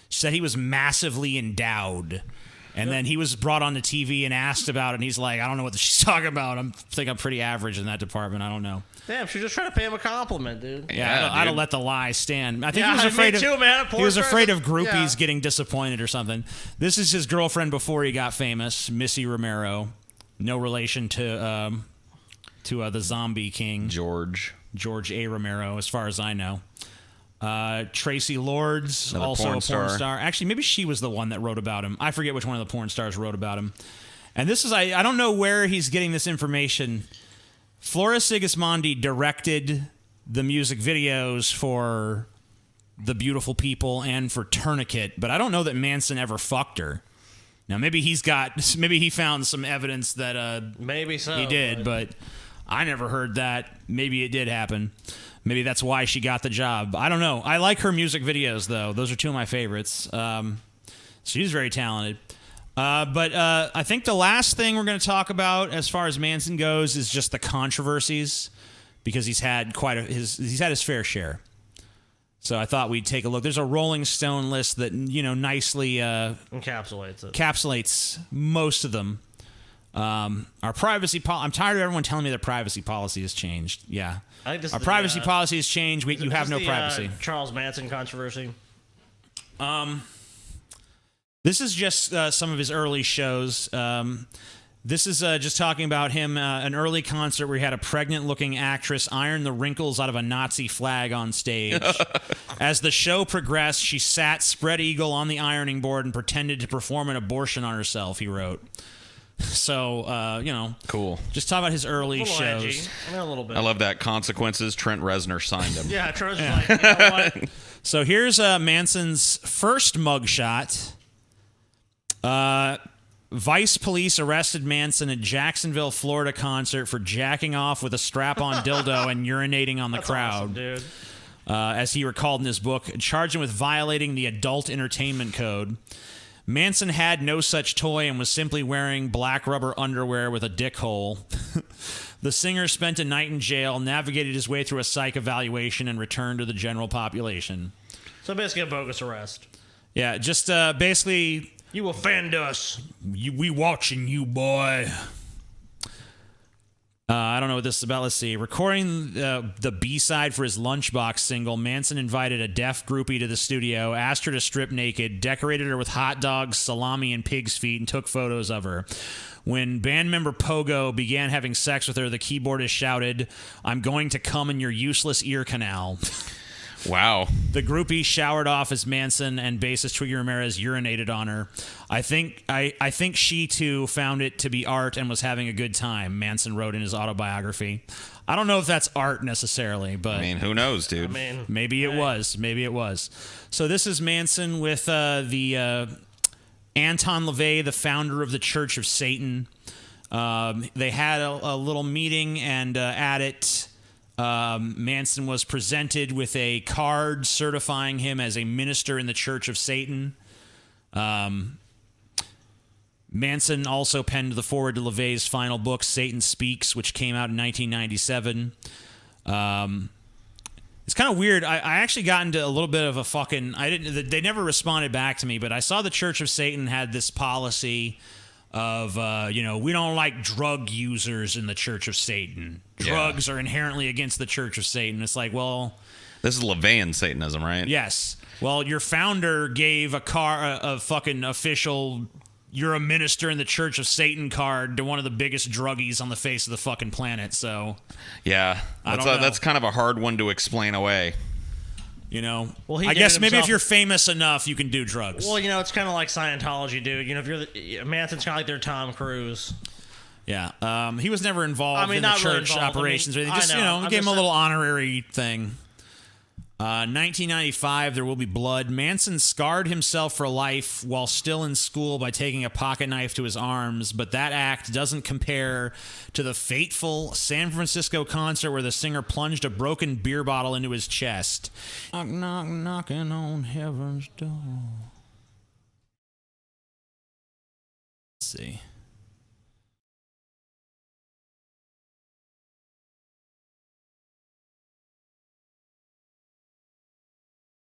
Speaker 1: said he was massively endowed. And then he was brought on the TV and asked about it, and he's like, I don't know what she's talking about. I think I'm pretty average in that department. I don't know.
Speaker 3: Damn, she's just trying to pay him a compliment, dude.
Speaker 1: Yeah, I'd have let the lie stand. I think
Speaker 3: Yeah,
Speaker 1: he was afraid
Speaker 3: me too, man.
Speaker 1: he was afraid of
Speaker 3: Porn
Speaker 1: groupies
Speaker 3: stars, yeah.
Speaker 1: getting disappointed or something. This is his girlfriend before he got famous, Missy Romero. No relation to the zombie king, George A. Romero, as far as I know. Tracy Lords,
Speaker 2: Another
Speaker 1: also
Speaker 2: porn
Speaker 1: a porn
Speaker 2: star.
Speaker 1: star. Actually, maybe she was the one that wrote about him. I forget which one of the porn stars wrote about him. And this is, I don't know where he's getting this information. Flora Sigismondi directed the music videos for The Beautiful People and for Tourniquet, but I don't know that Manson ever fucked her. Now, maybe he found some evidence that
Speaker 3: maybe so
Speaker 1: he did, but I never heard that. Maybe it did happen. Maybe that's why she got the job. I don't know. I like her music videos, though. Those are two of my favorites. She's very talented. But I think the last thing we're going to talk about as far as Manson goes is just the controversies, because he's had he's had his fair share. So I thought we'd take a look. There's a Rolling Stone list that nicely encapsulates most of them. Our privacy policy. I'm tired of everyone telling me their privacy policy has changed. Yeah, our privacy policy has changed. You have no privacy.
Speaker 3: Charles Manson controversy.
Speaker 1: This is just some of his early shows. This is just talking about him, an early concert where he had a pregnant-looking actress iron the wrinkles out of a Nazi flag on stage. As the show progressed, she sat spread eagle on the ironing board and pretended to perform an abortion on herself, he wrote. So,
Speaker 2: cool.
Speaker 1: Just talk about his early shows.
Speaker 3: Edgy. A little bit.
Speaker 2: I love that. Consequences. Trent Reznor signed him.
Speaker 3: Yeah, Trent's like, you know what?
Speaker 1: So here's Manson's first mugshot. Vice police arrested Manson at Jacksonville, Florida concert for jacking off with a strap-on dildo and urinating on the crowd.
Speaker 3: Awesome, dude.
Speaker 1: As he recalled in his book, charged him with violating the Adult Entertainment Code. Manson had no such toy and was simply wearing black rubber underwear with a dick hole. The singer spent a night in jail, navigated his way through a psych evaluation, and returned to the general population.
Speaker 3: So basically a bogus arrest.
Speaker 1: Yeah, just basically...
Speaker 3: You offend us.
Speaker 1: We watching you, boy. I don't know what this is about. Let's see. Recording the B-side for his Lunchbox single, Manson invited a deaf groupie to the studio, asked her to strip naked, decorated her with hot dogs, salami, and pig's feet, and took photos of her. When band member Pogo began having sex with her, the keyboardist shouted, "I'm going to come in your useless ear canal."
Speaker 2: Wow.
Speaker 1: The groupie showered off as Manson and bassist Twiggy Ramirez urinated on her. I think she, too, found it to be art and was having a good time, Manson wrote in his autobiography. I don't know if that's art necessarily, but...
Speaker 2: I mean, who knows, dude?
Speaker 1: Maybe it was. Maybe it was. So this is Manson with the Anton LaVey, the founder of the Church of Satan. They had a little meeting, and at it... Manson was presented with a card certifying him as a minister in the Church of Satan. Manson also penned the foreword to LaVey's final book, Satan Speaks, which came out in 1997. It's kind of weird. I actually got into a little bit of a fucking. They never responded back to me, but I saw the Church of Satan had this policy of, we don't like drug users in the Church of Satan. Drugs are inherently against the Church of Satan. It's like, well,
Speaker 2: this is LaVeyan Satanism, right?
Speaker 1: yes. Well, your founder gave a fucking official. You're a minister in the Church of Satan card to one of the biggest druggies on the face of the fucking planet. So,
Speaker 2: yeah, that's kind of a hard one to explain away.
Speaker 1: Well,
Speaker 3: he
Speaker 1: I
Speaker 3: did
Speaker 1: guess
Speaker 3: it
Speaker 1: maybe if
Speaker 3: himself.
Speaker 1: you're famous enough, you can do drugs.
Speaker 3: Well, it's kind of like Scientology, dude. If you're Manson's kind of like their Tom Cruise.
Speaker 1: Yeah, he was never involved in the
Speaker 3: not really
Speaker 1: church
Speaker 3: involved.
Speaker 1: operations.
Speaker 3: I mean,
Speaker 1: Just
Speaker 3: I know. I'm
Speaker 1: gave him
Speaker 3: just
Speaker 1: a little honorary thing. 1995, There Will Be Blood. Manson scarred himself for life while still in school by taking a pocket knife to his arms, but that act doesn't compare to the fateful San Francisco concert where the singer plunged a broken beer bottle into his chest. Knock, knock, knocking on heaven's door. Let's see.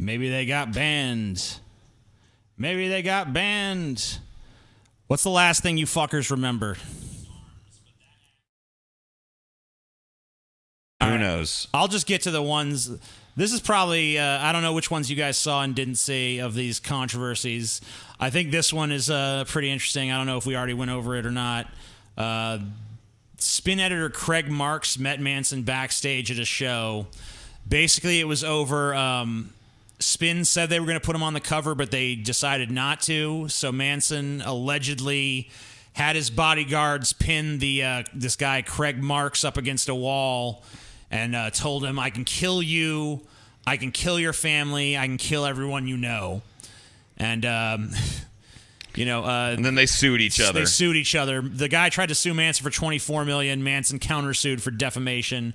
Speaker 1: Maybe they got banned. Maybe they got banned. What's the last thing you fuckers remember?
Speaker 2: Who knows?
Speaker 1: I'll just get to the ones. This is probably, I don't know which ones you guys saw and didn't see of these controversies. I think this one is pretty interesting. I don't know if we already went over it or not. Spin editor Craig Marks met Manson backstage at a show. Basically, it was over... Spin said they were going to put him on the cover, but they decided not to. So Manson allegedly had his bodyguards pin this guy Craig Marks up against a wall and told him, "I can kill you, I can kill your family, I can kill everyone you know." And and
Speaker 2: then they sued each other.
Speaker 1: They sued each other. The guy tried to sue Manson for $24 million. Manson countersued for defamation.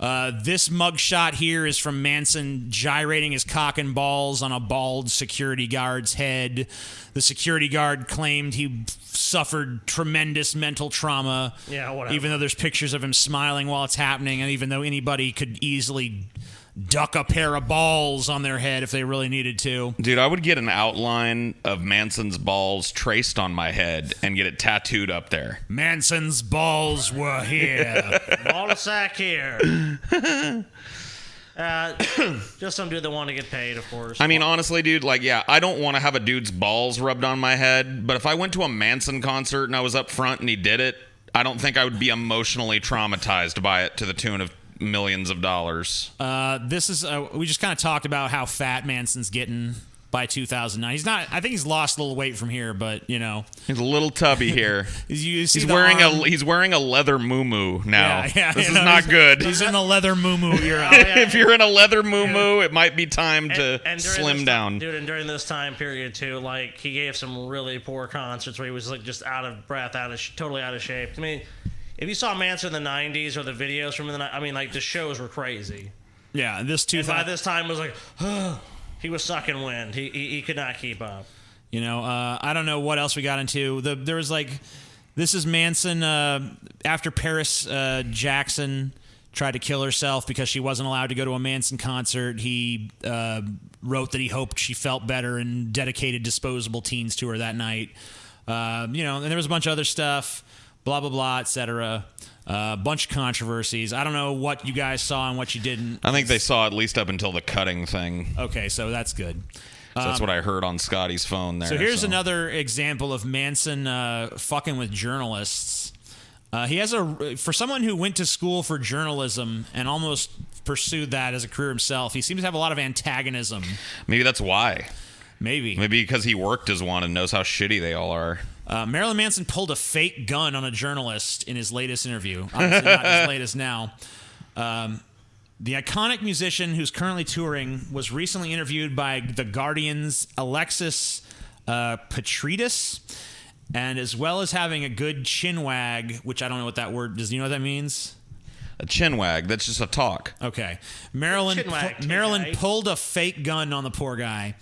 Speaker 1: This mugshot here is from Manson gyrating his cock and balls on a bald security guard's head. The security guard claimed he suffered tremendous mental trauma.
Speaker 3: Yeah, whatever.
Speaker 1: Even though there's pictures of him smiling while it's happening, and even though anybody could easily duck a pair of balls on their head if they really needed to.
Speaker 2: Dude, I would get an outline of Manson's balls traced on my head and get it tattooed up there.
Speaker 1: Manson's balls were here.
Speaker 3: Ball sack here. Just some dude that want to get paid, of course.
Speaker 2: I mean, honestly, dude, I don't want to have a dude's balls rubbed on my head, but if I went to a Manson concert and I was up front and he did it, I don't think I would be emotionally traumatized by it to the tune of millions of dollars.
Speaker 1: This is we just kind of talked about how fat Manson's getting by 2009. He's not. I think he's lost a little weight from here, but
Speaker 2: he's a little tubby here.
Speaker 1: he's
Speaker 2: wearing a leather muumuu now.
Speaker 1: Yeah,
Speaker 2: this is not good.
Speaker 1: He's in the leather muumuu era.
Speaker 2: If you're in a leather muumuu, it might be time to slim down.
Speaker 3: Dude, and during this time period too, he gave some really poor concerts where he was just out of breath, totally out of shape. I mean, if you saw Manson in the 90s or the videos from the shows were crazy.
Speaker 1: Yeah, this 2000.
Speaker 3: And by this time was he was sucking wind. He could not keep up.
Speaker 1: I don't know what else we got into. There was this is Manson after Paris Jackson tried to kill herself because she wasn't allowed to go to a Manson concert. He wrote that he hoped she felt better and dedicated Disposable Teens to her that night. And there was a bunch of other stuff. Blah, blah, blah, etc. Bunch of controversies. I don't know what you guys saw and what you didn't.
Speaker 2: I think they saw at least up until the cutting thing.
Speaker 1: Okay, so that's good.
Speaker 2: So that's what I heard on Scotty's phone there.
Speaker 1: So here's another example of Manson fucking with journalists. He has for someone who went to school for journalism and almost pursued that as a career himself, he seems to have a lot of antagonism.
Speaker 2: Maybe that's why.
Speaker 1: Maybe
Speaker 2: because he worked as one and knows how shitty they all are.
Speaker 1: Marilyn Manson pulled a fake gun on a journalist in his latest interview. Obviously not his latest now. The iconic musician who's currently touring was recently interviewed by The Guardian's Alexis Petridis, and as well as having a good chin wag, which I don't know what that word does. You know what that means?
Speaker 2: A chin wag. That's just a talk.
Speaker 1: Okay. Marilyn pulled a fake gun on the poor guy.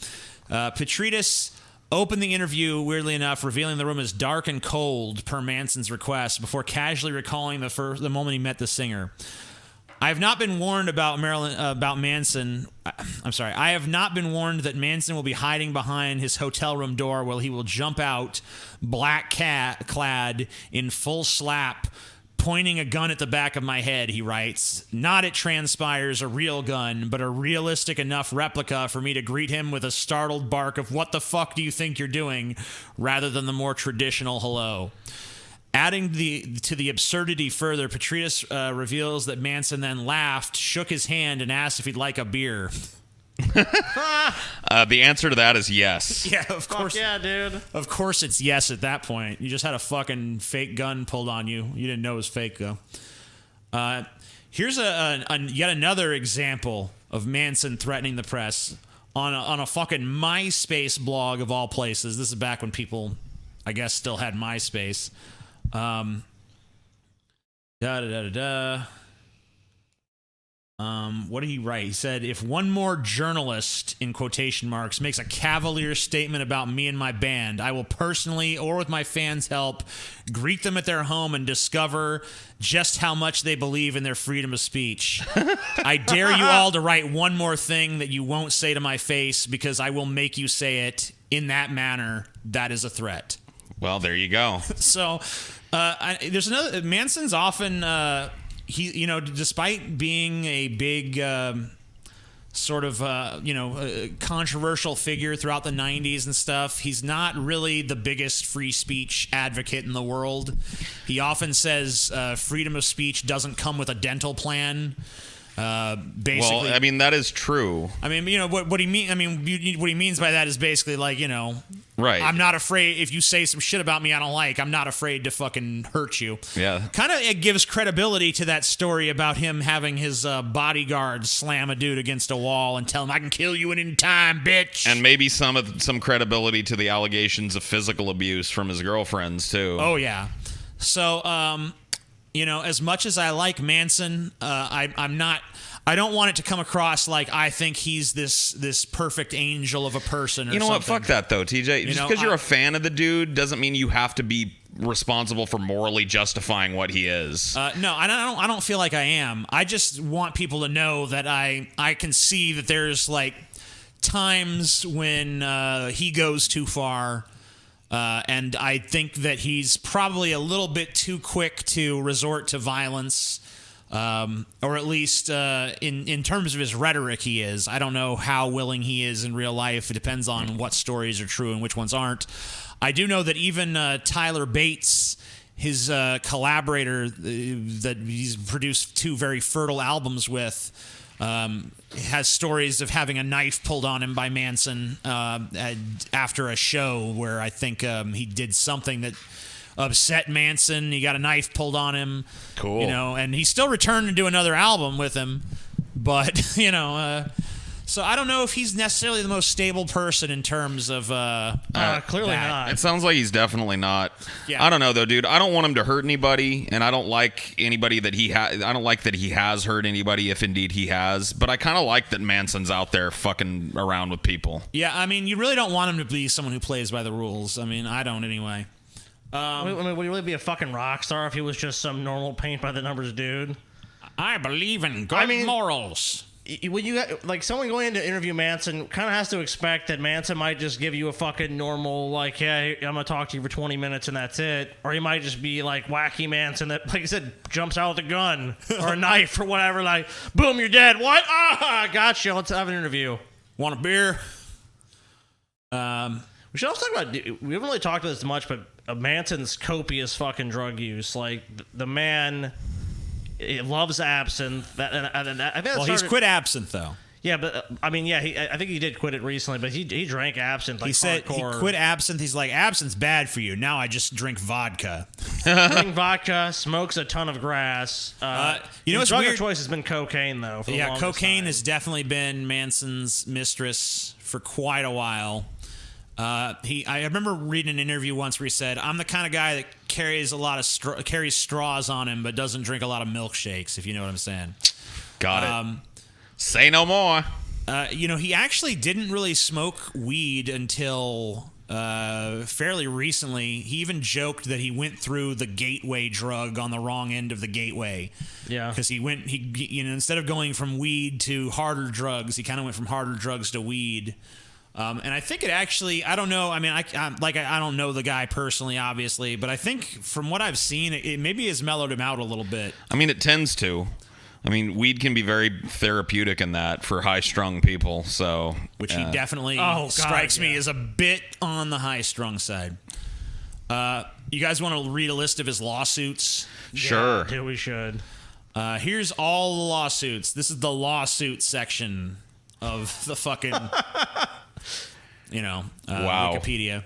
Speaker 1: Petridis opened the interview, weirdly enough, revealing the room is dark and cold per Manson's request before casually recalling the moment he met the singer. I have not been warned about Manson. I'm sorry. I have not been warned that Manson will be hiding behind his hotel room door while he will jump out, clad in full slap, pointing a gun at the back of my head, he writes. Not, it transpires, a real gun, but a realistic enough replica for me to greet him with a startled bark of "What the fuck do you think you're doing?" rather than the more traditional hello. Adding to the absurdity further, Petrius reveals that Manson then laughed, shook his hand, and asked if he'd like a beer.
Speaker 2: The answer to that is yes.
Speaker 1: Yeah, of course.
Speaker 3: Fuck yeah, dude.
Speaker 1: Of course it's yes at that point. You just had a fucking fake gun pulled on you. You didn't know it was fake, though. Here's yet another example of Manson threatening the press on a fucking MySpace blog of all places. This is back when people, I guess, still had MySpace. What did he write? He said, if one more journalist, in quotation marks, makes a cavalier statement about me and my band, I will personally, or with my fans' help, greet them at their home and discover just how much they believe in their freedom of speech. I dare you all to write one more thing that you won't say to my face, because I will make you say it in that manner. That is a threat.
Speaker 2: Well, there you go.
Speaker 1: So, there's another. Manson's often he, despite being a big sort of controversial figure throughout the 90s and stuff, he's not really the biggest free speech advocate in the world. He often says freedom of speech doesn't come with a dental plan. Basically,
Speaker 2: well, I mean, that is true.
Speaker 1: I mean, what he mean. I mean, what he means by that is basically like,
Speaker 2: right.
Speaker 1: I'm not afraid if you say some shit about me I don't like. I'm not afraid to fucking hurt you.
Speaker 2: Yeah.
Speaker 1: Kind of it gives credibility to that story about him having his bodyguard slam a dude against a wall and tell him, "I can kill you in any time, bitch."
Speaker 2: And maybe some credibility to the allegations of physical abuse from his girlfriends too.
Speaker 1: Oh yeah. So as much as I like Manson, I don't want it to come across like I think he's this perfect angel of a person or
Speaker 2: you know
Speaker 1: something.
Speaker 2: what? Fuck that, though, TJ. Just because you're a fan of the dude doesn't mean you have to be responsible for morally justifying what he is.
Speaker 1: No, I don't feel like I am. I just want people to know that I can see that there's, like, times when he goes too far. And I think that he's probably a little bit too quick to resort to violence, or at least in terms of his rhetoric, he is. I don't know how willing he is in real life. It depends on what stories are true and which ones aren't. I do know that even Tyler Bates, his collaborator that he's produced 2 very fertile albums with, has stories of having a knife pulled on him by Manson after a show where I think he did something that upset Manson. He got a knife pulled on him.
Speaker 2: Cool.
Speaker 1: And he still returned to do another album with him. But, so I don't know if he's necessarily the most stable person in terms of
Speaker 3: clearly
Speaker 1: that.
Speaker 3: not.
Speaker 2: It sounds like he's definitely not.
Speaker 1: Yeah.
Speaker 2: I don't know though, dude. I don't want him to hurt anybody, and I don't like anybody that I don't like that he has hurt anybody, if indeed he has. But I kind of like that Manson's out there fucking around with people.
Speaker 1: Yeah, I mean, you really don't want him to be someone who plays by the rules. I mean, I don't anyway.
Speaker 3: I mean, would he really be a fucking rock star if he was just some normal paint by the numbers dude?
Speaker 1: I believe in good morals.
Speaker 3: When you someone going in to interview Manson kind of has to expect that Manson might just give you a fucking normal, like, hey, I'm gonna talk to you for 20 minutes and that's it, or he might just be like wacky Manson that, like I said, jumps out with a gun or a knife or whatever, like, boom, you're dead. What? Gotcha. Let's have an interview.
Speaker 1: Want a beer?
Speaker 3: We should also talk about. We haven't really talked about this much, but Manson's copious fucking drug use. Like the man. He loves absinthe. I think
Speaker 1: he's quit absinthe though.
Speaker 3: Yeah, but I think he did quit it recently. But he drank absinthe. Like,
Speaker 1: he said
Speaker 3: hardcore.
Speaker 1: He quit absinthe. He's like, absinthe's bad for you. Now I just drink vodka.
Speaker 3: Drink vodka, smokes a ton of grass. His drug of choice has been cocaine though. For the longest
Speaker 1: cocaine
Speaker 3: time.
Speaker 1: has definitely been Manson's mistress for quite a while. I remember reading an interview once where he said, "I'm the kind of guy that carries a lot of carries straws on him, but doesn't drink a lot of milkshakes." If you know what I'm saying.
Speaker 2: Got it. Say no more.
Speaker 1: He actually didn't really smoke weed until fairly recently. He even joked that he went through the gateway drug on the wrong end of the gateway.
Speaker 3: Yeah.
Speaker 1: Because he instead of going from weed to harder drugs, he kind of went from harder drugs to weed. And I think it actually, I don't know. I mean, I don't know the guy personally, obviously, but I think from what I've seen, it maybe has mellowed him out a little bit.
Speaker 2: I mean, it tends to. I mean, weed can be very therapeutic in that for high-strung people. So,
Speaker 1: which he definitely strikes me as a bit on the high-strung side. You guys want to read a list of his lawsuits?
Speaker 2: Sure.
Speaker 3: Yeah, we should.
Speaker 1: Here's all the lawsuits. This is the lawsuit section of the fucking,
Speaker 2: wow.
Speaker 1: Wikipedia.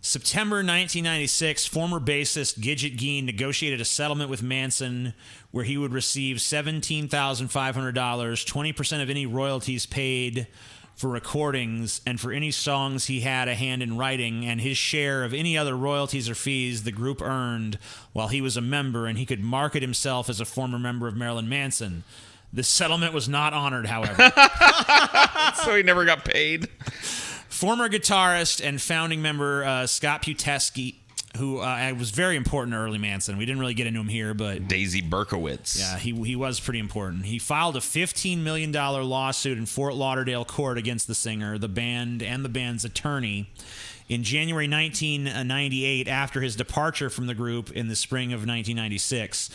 Speaker 1: September 1996, former bassist Gidget Gein negotiated a settlement with Manson where he would receive $17,500, 20% of any royalties paid for recordings, and for any songs he had a hand in writing, and his share of any other royalties or fees the group earned while he was a member, and he could market himself as a former member of Marilyn Manson. The settlement was not honored, however.
Speaker 2: So he never got paid?
Speaker 1: Former guitarist and founding member Scott Pugh, who was very important to early Manson. We didn't really get into him here, but
Speaker 2: Daisy Berkowitz.
Speaker 1: Yeah, he was pretty important. He filed a $15 million lawsuit in Fort Lauderdale court against the singer, the band, and the band's attorney in January 1998 after his departure from the group in the spring of 1996.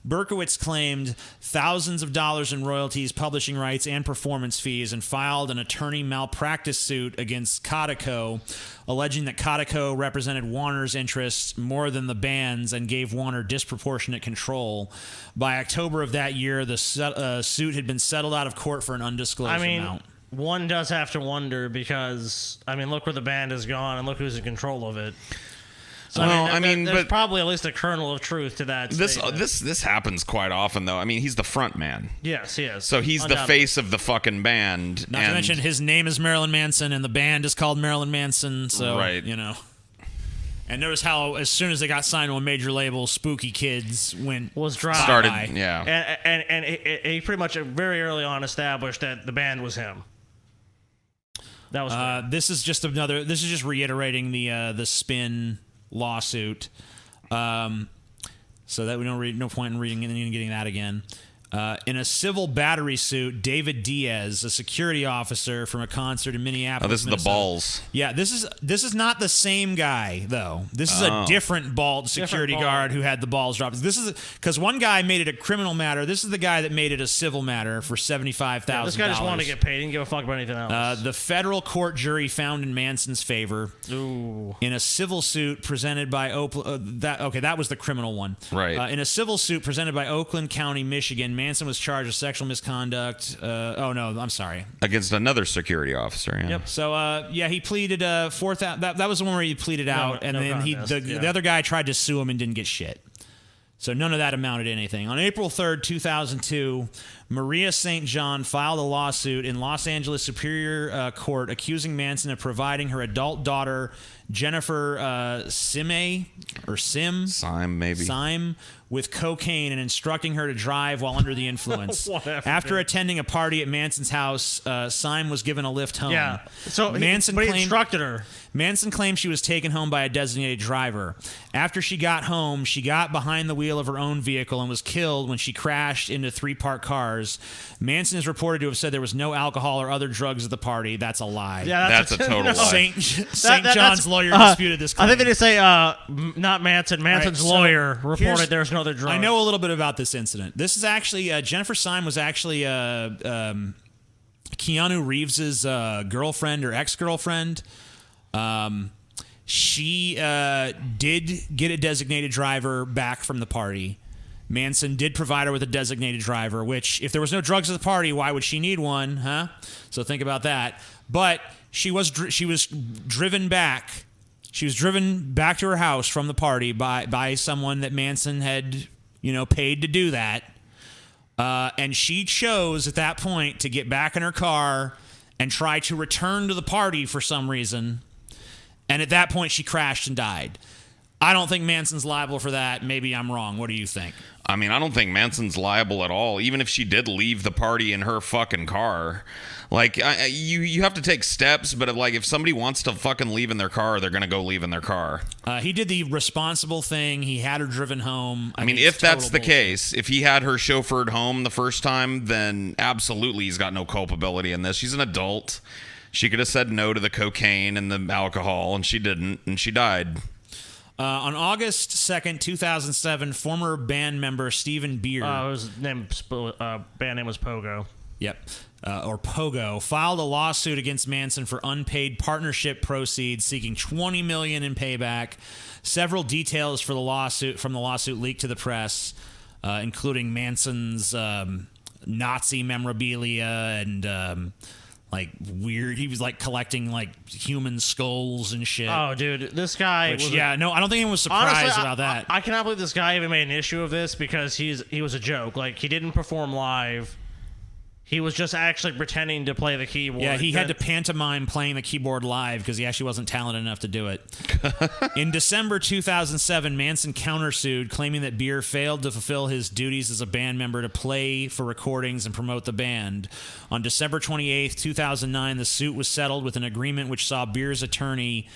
Speaker 1: Berkowitz claimed thousands of dollars in royalties, publishing rights, and performance fees, and filed an attorney malpractice suit against Kodaco, alleging that Kodaco represented Warner's interests more than the band's and gave Warner disproportionate control. By October of that year, the suit had been settled out of court for an undisclosed amount.
Speaker 3: One does have to wonder because, look where the band has gone and look who's in control of it. So, there's probably at least a kernel of truth to that.
Speaker 2: This happens quite often, though. I mean, he's the front man.
Speaker 3: Yes, he is.
Speaker 2: So he's the face of the fucking band.
Speaker 1: Not to mention his name is Marilyn Manson, and the band is called Marilyn Manson. So,
Speaker 2: right.
Speaker 1: And notice how as soon as they got signed to a major label, Spooky Kids
Speaker 3: was dropped.
Speaker 2: Started, yeah.
Speaker 3: And he pretty much very early on established that the band was him. That was
Speaker 1: this is just reiterating the Spin lawsuit, so that we don't read. No point in reading and getting that again. In a civil battery suit, David Diaz, a security officer from a concert in Minneapolis.
Speaker 2: Oh, this is
Speaker 1: Minnesota.
Speaker 2: the balls.
Speaker 1: Yeah, this is not the same guy though. This is a different bald security guard who had the balls dropped. This is because one guy made it a criminal matter. This is the guy that made it a civil matter for $75,000.
Speaker 3: This guy just wanted to get paid. He didn't give a fuck about anything else.
Speaker 1: The federal court jury found in Manson's favor.
Speaker 3: Ooh.
Speaker 1: In a civil suit presented by that was the criminal one.
Speaker 2: Right.
Speaker 1: In a civil suit presented by Oakland County, Michigan, Manson was charged with sexual misconduct. I'm sorry.
Speaker 2: Against another security officer. Yeah.
Speaker 1: Yep. So he pleaded fourth. That was the one where he pleaded out, and then the other guy tried to sue him and didn't get shit. So none of that amounted to anything. On April 3rd, 2002, Maria St. John filed a lawsuit in Los Angeles Superior Court accusing Manson of providing her adult daughter, Jennifer Syme, with cocaine and instructing her to drive while under the influence. After attending a party at Manson's house, Syme was given a lift home.
Speaker 3: Yeah. So he instructed her.
Speaker 1: Manson claimed she was taken home by a designated driver. After she got home, she got behind the wheel of her own vehicle and was killed when she crashed into 3 parked cars. Manson is reported to have said there was no alcohol or other drugs at the party. That's a lie.
Speaker 3: Yeah,
Speaker 2: that's a total lie.
Speaker 1: St. John's lawyer disputed this claim.
Speaker 3: I think they did say not Manson. Manson's lawyer reported there's no other drugs.
Speaker 1: I know a little bit about this incident. This is actually Jennifer Syme was actually Keanu Reeves's girlfriend or ex-girlfriend. She did get a designated driver back from the party. Manson did provide her with a designated driver, which if there was no drugs at the party, why would she need one, huh? So think about that. But she was driven back. She was driven back to her house from the party by someone that Manson had, paid to do that. And she chose at that point to get back in her car and try to return to the party for some reason. And at that point, she crashed and died. I don't think Manson's liable for that. Maybe I'm wrong. What do you think?
Speaker 2: I mean, I don't think Manson's liable at all, even if she did leave the party in her fucking car. Like, you have to take steps, but if somebody wants to fucking leave in their car, they're going to go leave in their car.
Speaker 1: He did the responsible thing. He had her driven home.
Speaker 2: I mean, if that's the case, if he had her chauffeured home the first time, then absolutely he's got no culpability in this. She's an adult. She could have said no to the cocaine and the alcohol, and she didn't, and she died.
Speaker 1: On August 2nd, 2007, former band member Stephen Beer.
Speaker 3: His name, band name was Pogo.
Speaker 1: Yep. Or Pogo, filed a lawsuit against Manson for unpaid partnership proceeds, seeking $20 million in payback. Several details from the lawsuit leaked to the press, including Manson's Nazi memorabilia and weird. He was collecting human skulls and shit.
Speaker 3: Oh, dude, this guy.
Speaker 1: I don't think anyone was surprised
Speaker 3: honestly,
Speaker 1: about that.
Speaker 3: I cannot believe this guy even made an issue of this because he was a joke. He didn't perform live. He was just actually pretending to play the keyboard.
Speaker 1: Yeah, he had to pantomime playing the keyboard live because he actually wasn't talented enough to do it. In December 2007, Manson countersued, claiming that Beer failed to fulfill his duties as a band member to play for recordings and promote the band. On December 28, 2009, the suit was settled with an agreement which saw Beer's attorney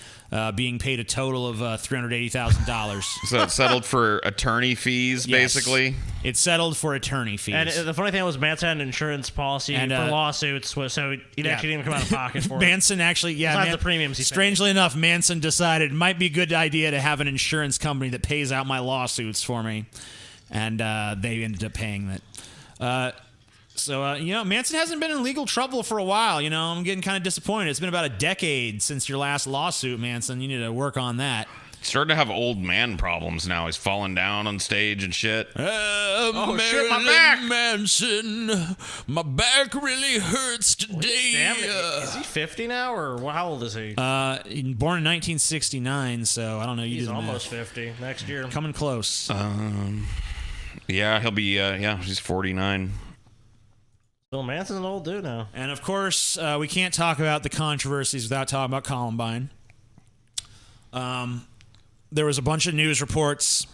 Speaker 1: being paid a total of $380,000.
Speaker 2: So it settled for attorney fees, basically?
Speaker 1: It settled for attorney fees.
Speaker 3: And the funny thing was Manson had an insurance policy for lawsuits, so he actually didn't come out of pocket for it.
Speaker 1: Manson actually,
Speaker 3: Besides the premiums he
Speaker 1: strangely enough, Manson decided it might be a good idea to have an insurance company that pays out my lawsuits for me. And they ended up paying that. So, Manson hasn't been in legal trouble for a while. I'm getting kind of disappointed. It's been about a decade since your last lawsuit, Manson. You need to work on that.
Speaker 2: He's starting to have old man problems now. He's falling down on stage and shit.
Speaker 3: Shit, my back!
Speaker 1: Manson, my back really hurts today.
Speaker 3: Damn it. Is he 50 now, or how old is he?
Speaker 1: Born in 1969, so I don't know.
Speaker 3: He's almost 50 next year.
Speaker 1: Coming close.
Speaker 2: Yeah, he'll be, he's 49.
Speaker 3: Bill Manson's an old dude now.
Speaker 1: And of course, we can't talk about the controversies without talking about Columbine. There was a bunch of news reports.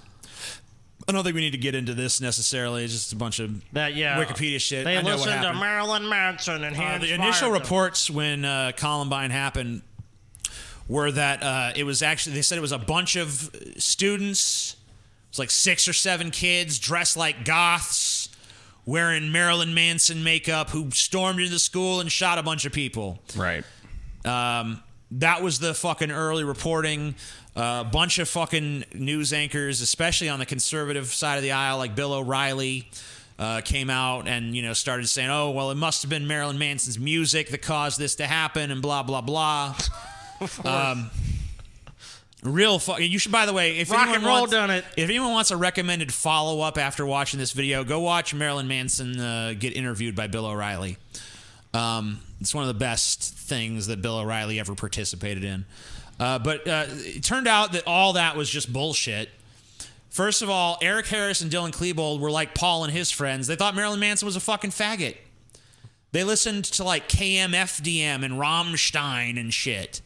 Speaker 1: I don't think we need to get into this necessarily. It's just a bunch of Wikipedia shit.
Speaker 3: They listened to Marilyn Manson and
Speaker 1: the initial reports when Columbine happened were that it was actually, they said it was a bunch of students. It was 6 or 7 kids dressed like goths, wearing Marilyn Manson makeup, who stormed into the school and shot a bunch of people.
Speaker 2: Right.
Speaker 1: That was the fucking early reporting. A bunch of fucking news anchors, especially on the conservative side of the aisle, like Bill O'Reilly, came out and, started saying, oh, well, it must have been Marilyn Manson's music that caused this to happen and blah, blah, blah. You should, by the way, if anyone wants a recommended follow-up after watching this video, go watch Marilyn Manson get interviewed by Bill O'Reilly. It's one of the best things that Bill O'Reilly ever participated in. But it turned out that all that was just bullshit. First of all, Eric Harris and Dylan Klebold were like Paul and his friends. They thought Marilyn Manson was a fucking faggot. They listened to KMFDM and Rammstein and shit.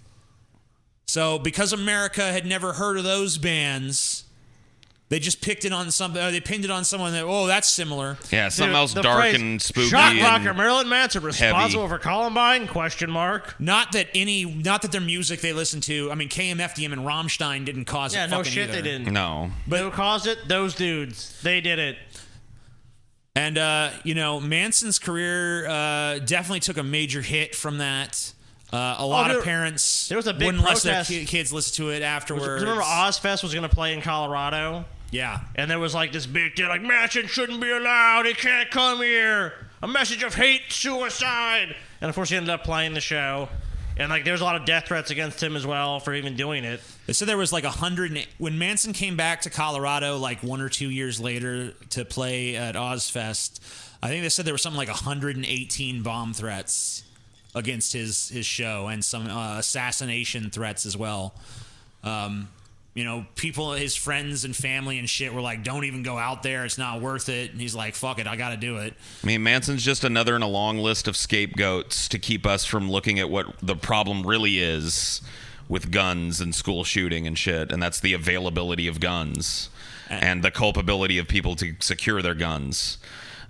Speaker 1: So because America had never heard of those bands, they just picked it on something. They pinned it on someone that, that's similar.
Speaker 2: Yeah, something else dark and spooky.
Speaker 3: Shock rocker Marilyn Manson responsible for Columbine? ?
Speaker 1: Not that their music they listened to. I mean, KMFDM and Rammstein didn't cause it.
Speaker 3: Yeah, no shit,
Speaker 1: either.
Speaker 3: They didn't.
Speaker 2: No,
Speaker 3: but who caused it? Those dudes. They did it.
Speaker 1: And Manson's career definitely took a major hit from that. A lot of parents
Speaker 3: there was a big
Speaker 1: wouldn't let
Speaker 3: protest.
Speaker 1: their kids listen to it afterwards.
Speaker 3: Remember Ozfest was going to play in Colorado?
Speaker 1: Yeah.
Speaker 3: And there was this big deal, Manson shouldn't be allowed. He can't come here. A message of hate, suicide. And of course, he ended up playing the show. And there was a lot of death threats against him as well for even doing it.
Speaker 1: They said there was 100. When Manson came back to Colorado 1 or 2 years later to play at Ozfest, I think they said there was something 118 bomb threats against his show, and some assassination threats as well. People, his friends and family and shit were like, don't even go out there, it's not worth it. And he's like, fuck it, I gotta do it.
Speaker 2: I mean, Manson's just another in a long list of scapegoats to keep us from looking at what the problem really is, with guns and school shooting and shit, and that's the availability of guns and the culpability of people to secure their guns.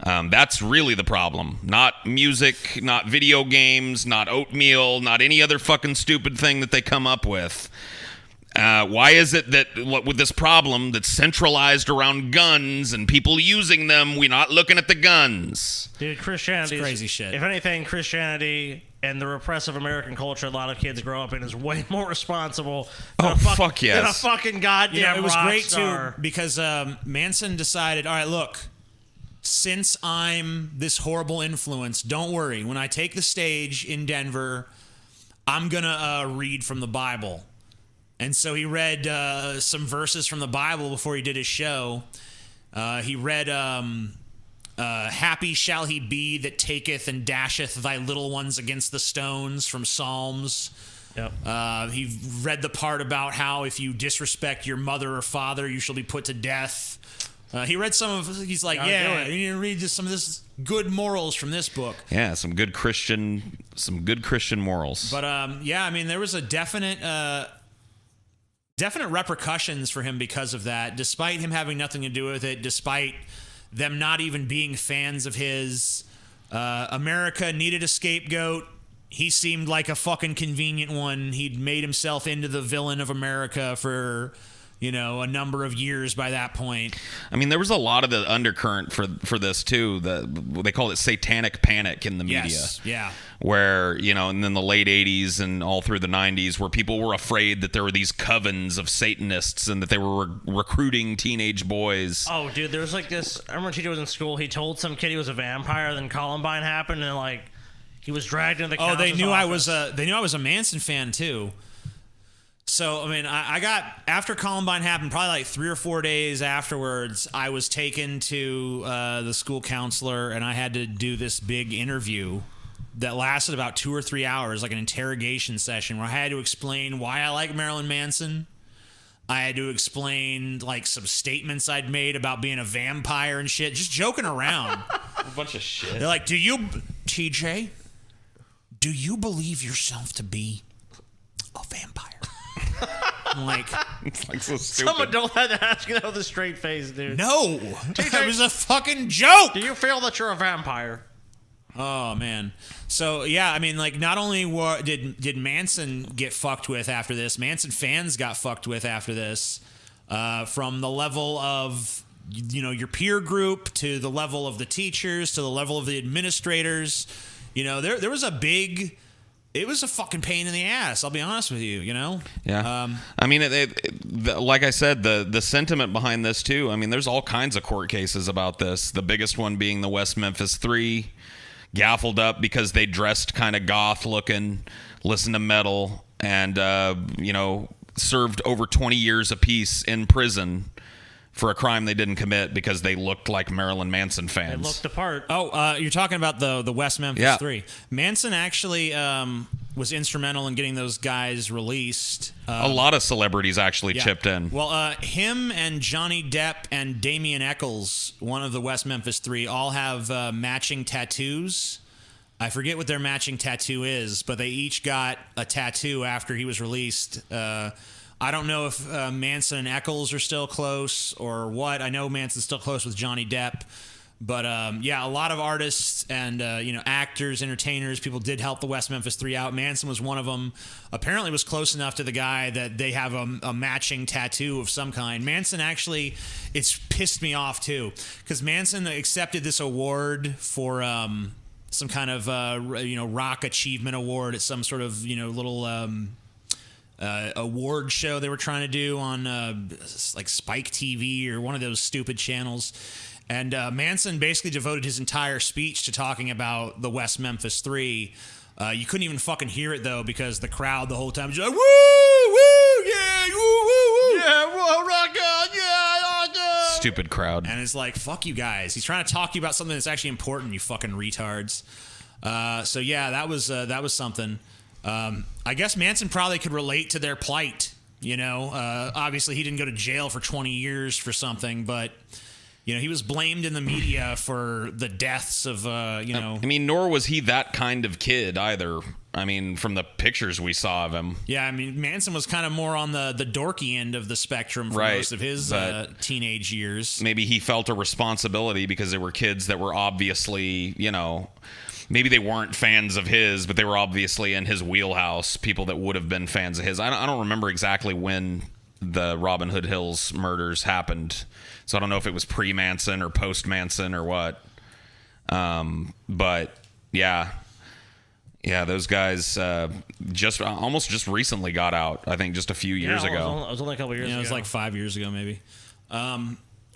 Speaker 2: That's really the problem. Not music, not video games, not oatmeal, not any other fucking stupid thing that they come up with. Why is it that with this problem that's centralized around guns and people using them, we're not looking at the guns?
Speaker 3: Dude, Christianity is
Speaker 1: crazy shit.
Speaker 3: If anything, Christianity and the repressive American culture a lot of kids grow up in is way more responsible than
Speaker 2: fuck yes.
Speaker 3: than a fucking goddamn
Speaker 1: it was
Speaker 3: rock
Speaker 1: great
Speaker 3: star.
Speaker 1: too because Manson decided, all right, look, since I'm this horrible influence, don't worry. When I take the stage in Denver, I'm gonna read from the Bible. And so he read some verses from the Bible before he did his show. He read, happy shall he be that taketh and dasheth thy little ones against the stones from Psalms.
Speaker 3: Yep.
Speaker 1: He read the part about how if you disrespect your mother or father, you shall be put to death. He read he's like, yeah, you need to read some of this good morals from this book.
Speaker 2: Yeah, some good Christian morals.
Speaker 1: But yeah, I mean, there was a definite repercussions for him because of that, despite him having nothing to do with it, despite them not even being fans of his. America needed a scapegoat. He seemed like a fucking convenient one. He'd made himself into the villain of America for, a number of years by that point.
Speaker 2: I mean, there was a lot of the undercurrent for this too. They call it satanic panic in the media.
Speaker 1: Yes, yeah.
Speaker 2: Where, and then the late 80s and all through the 90s, where people were afraid that there were these covens of Satanists and that they were recruiting teenage boys.
Speaker 3: Oh, dude, there was like this. I remember when teacher was in school. He told some kid he was a vampire. Then Columbine happened, and like he was dragged into the.
Speaker 1: Oh, they knew
Speaker 3: office.
Speaker 1: I was a Manson fan too. So, I mean, I got, after Columbine happened, probably like 3 or 4 days afterwards, I was taken to the school counselor, and I had to do this big interview that lasted about 2 or 3 hours, like an interrogation session, where I had to explain why I like Marilyn Manson. I had to explain, like, some statements I'd made about being a vampire and shit, just joking around.
Speaker 2: A bunch of shit.
Speaker 1: They're like, TJ, do you believe yourself to be a vampire? I'm like,
Speaker 2: it's like so stupid.
Speaker 3: Some adult had to ask you that with a straight face, dude.
Speaker 1: No, it was a fucking joke.
Speaker 3: Do you feel that you're a vampire?
Speaker 1: Oh man. So yeah, I mean, like, not only did Manson get fucked with after this, Manson fans got fucked with after this, from the level of your peer group to the level of the teachers to the level of the administrators. There was it was a fucking pain in the ass, I'll be honest with you,
Speaker 2: Yeah. I mean, like I said, the sentiment behind this, too, I mean, there's all kinds of court cases about this. The biggest one being the West Memphis 3, gaffled up because they dressed kind of goth-looking, listened to metal, and, served over 20 years apiece in prison for a crime they didn't commit because they looked like Marilyn Manson fans.
Speaker 3: They looked the part.
Speaker 1: Oh, you're talking about the West Memphis 3. Manson actually was instrumental in getting those guys released.
Speaker 2: A lot of celebrities actually chipped in.
Speaker 1: Well, him and Johnny Depp and Damien Eccles, one of the West Memphis 3, all have matching tattoos. I forget what their matching tattoo is, but they each got a tattoo after he was released. I don't know if Manson and Eccles are still close or what. I know Manson's still close with Johnny Depp. But, yeah, a lot of artists and, actors, entertainers, people did help the West Memphis 3 out. Manson was one of them. Apparently was close enough to the guy that they have a matching tattoo of some kind. Manson actually, it's pissed me off, too, because Manson accepted this award for some kind of, rock achievement award at some sort of, little award show they were trying to do on like Spike TV or one of those stupid channels. And Manson basically devoted his entire speech to talking about the West Memphis 3. You couldn't even fucking hear it, though, because the crowd the whole time was just like, woo, woo, yeah, woo, woo, woo. Yeah, whoa, rock on, yeah, rock on.
Speaker 2: Stupid crowd.
Speaker 1: And it's like, fuck you guys. He's trying to talk to you about something that's actually important, you fucking retards. So, yeah, that was something. I guess Manson probably could relate to their plight, Obviously, he didn't go to jail for 20 years for something, but... he was blamed in the media for the deaths of,
Speaker 2: I mean, nor was he that kind of kid either. I mean, from the pictures we saw of him.
Speaker 1: Yeah, I mean, Manson was kind of more on the dorky end of the spectrum for most of his teenage years.
Speaker 2: Maybe he felt a responsibility because there were kids that were obviously, maybe they weren't fans of his, but they were obviously in his wheelhouse, people that would have been fans of his. I don't remember exactly when the Robin Hood Hills murders happened, so I don't know if it was pre-Manson or post-Manson or what. But, yeah. Yeah, those guys just recently got out. I think just a few years ago.
Speaker 3: It was only a couple years ago.
Speaker 1: It was like 5 years ago, maybe.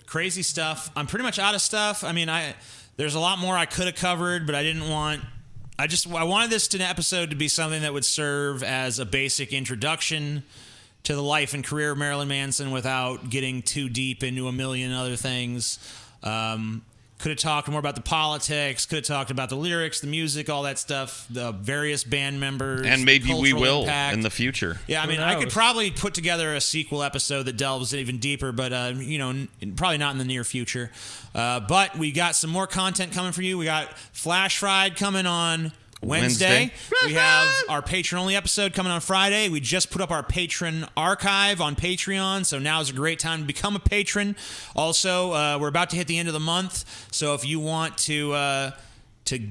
Speaker 1: Crazy stuff. I'm pretty much out of stuff. I mean, there's a lot more I could have covered, but I didn't want. I wanted this episode to be something that would serve as a basic introduction to the life and career of Marilyn Manson without getting too deep into a million other things. Could have talked more about the politics, could have talked about the lyrics, the music, all that stuff, the various band members.
Speaker 2: And maybe we will
Speaker 1: impact.
Speaker 2: in the future.
Speaker 1: Yeah, I mean, I could probably put together a sequel episode that delves even deeper, but, probably not in the near future. But we got some more content coming for you. We got Flash Fried coming on Wednesday. We have our patron-only episode coming on Friday. We just put up our Patron Archive on Patreon, so now is a great time to become a patron. Also, we're about to hit the end of the month, so if you want to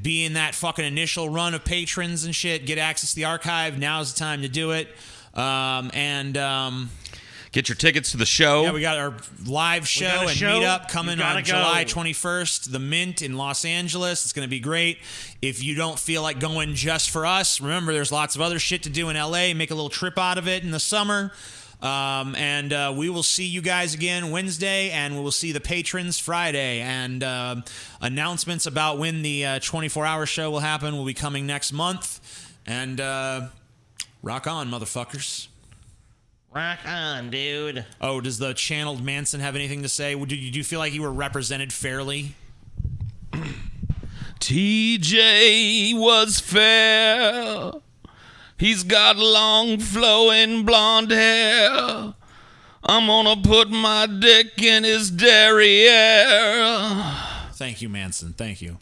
Speaker 1: be in that fucking initial run of patrons and shit, get access to the archive, now's the time to do it.
Speaker 2: Get your tickets to the show.
Speaker 1: Yeah, we got our live show and meetup coming on July 21st, the Mint in Los Angeles. It's going to be great. If you don't feel like going just for us, remember there's lots of other shit to do in LA. Make a little trip out of it in the summer. And we will see you guys again Wednesday, and we will see the patrons Friday. And announcements about when the 24-hour show will happen will be coming next month. And rock on, motherfuckers.
Speaker 3: Rock on, dude.
Speaker 1: Oh, does the channeled Manson have anything to say? Do you feel like you were represented fairly?
Speaker 2: TJ was fair. He's got long flowing blonde hair. I'm gonna put my dick in his derriere.
Speaker 1: Thank you, Manson. Thank you.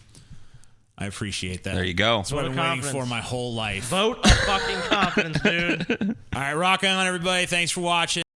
Speaker 1: I appreciate that.
Speaker 2: There you go.
Speaker 1: That's what I've been waiting for my whole life.
Speaker 3: Vote of fucking confidence, dude.
Speaker 1: All right, rock on, everybody. Thanks for watching.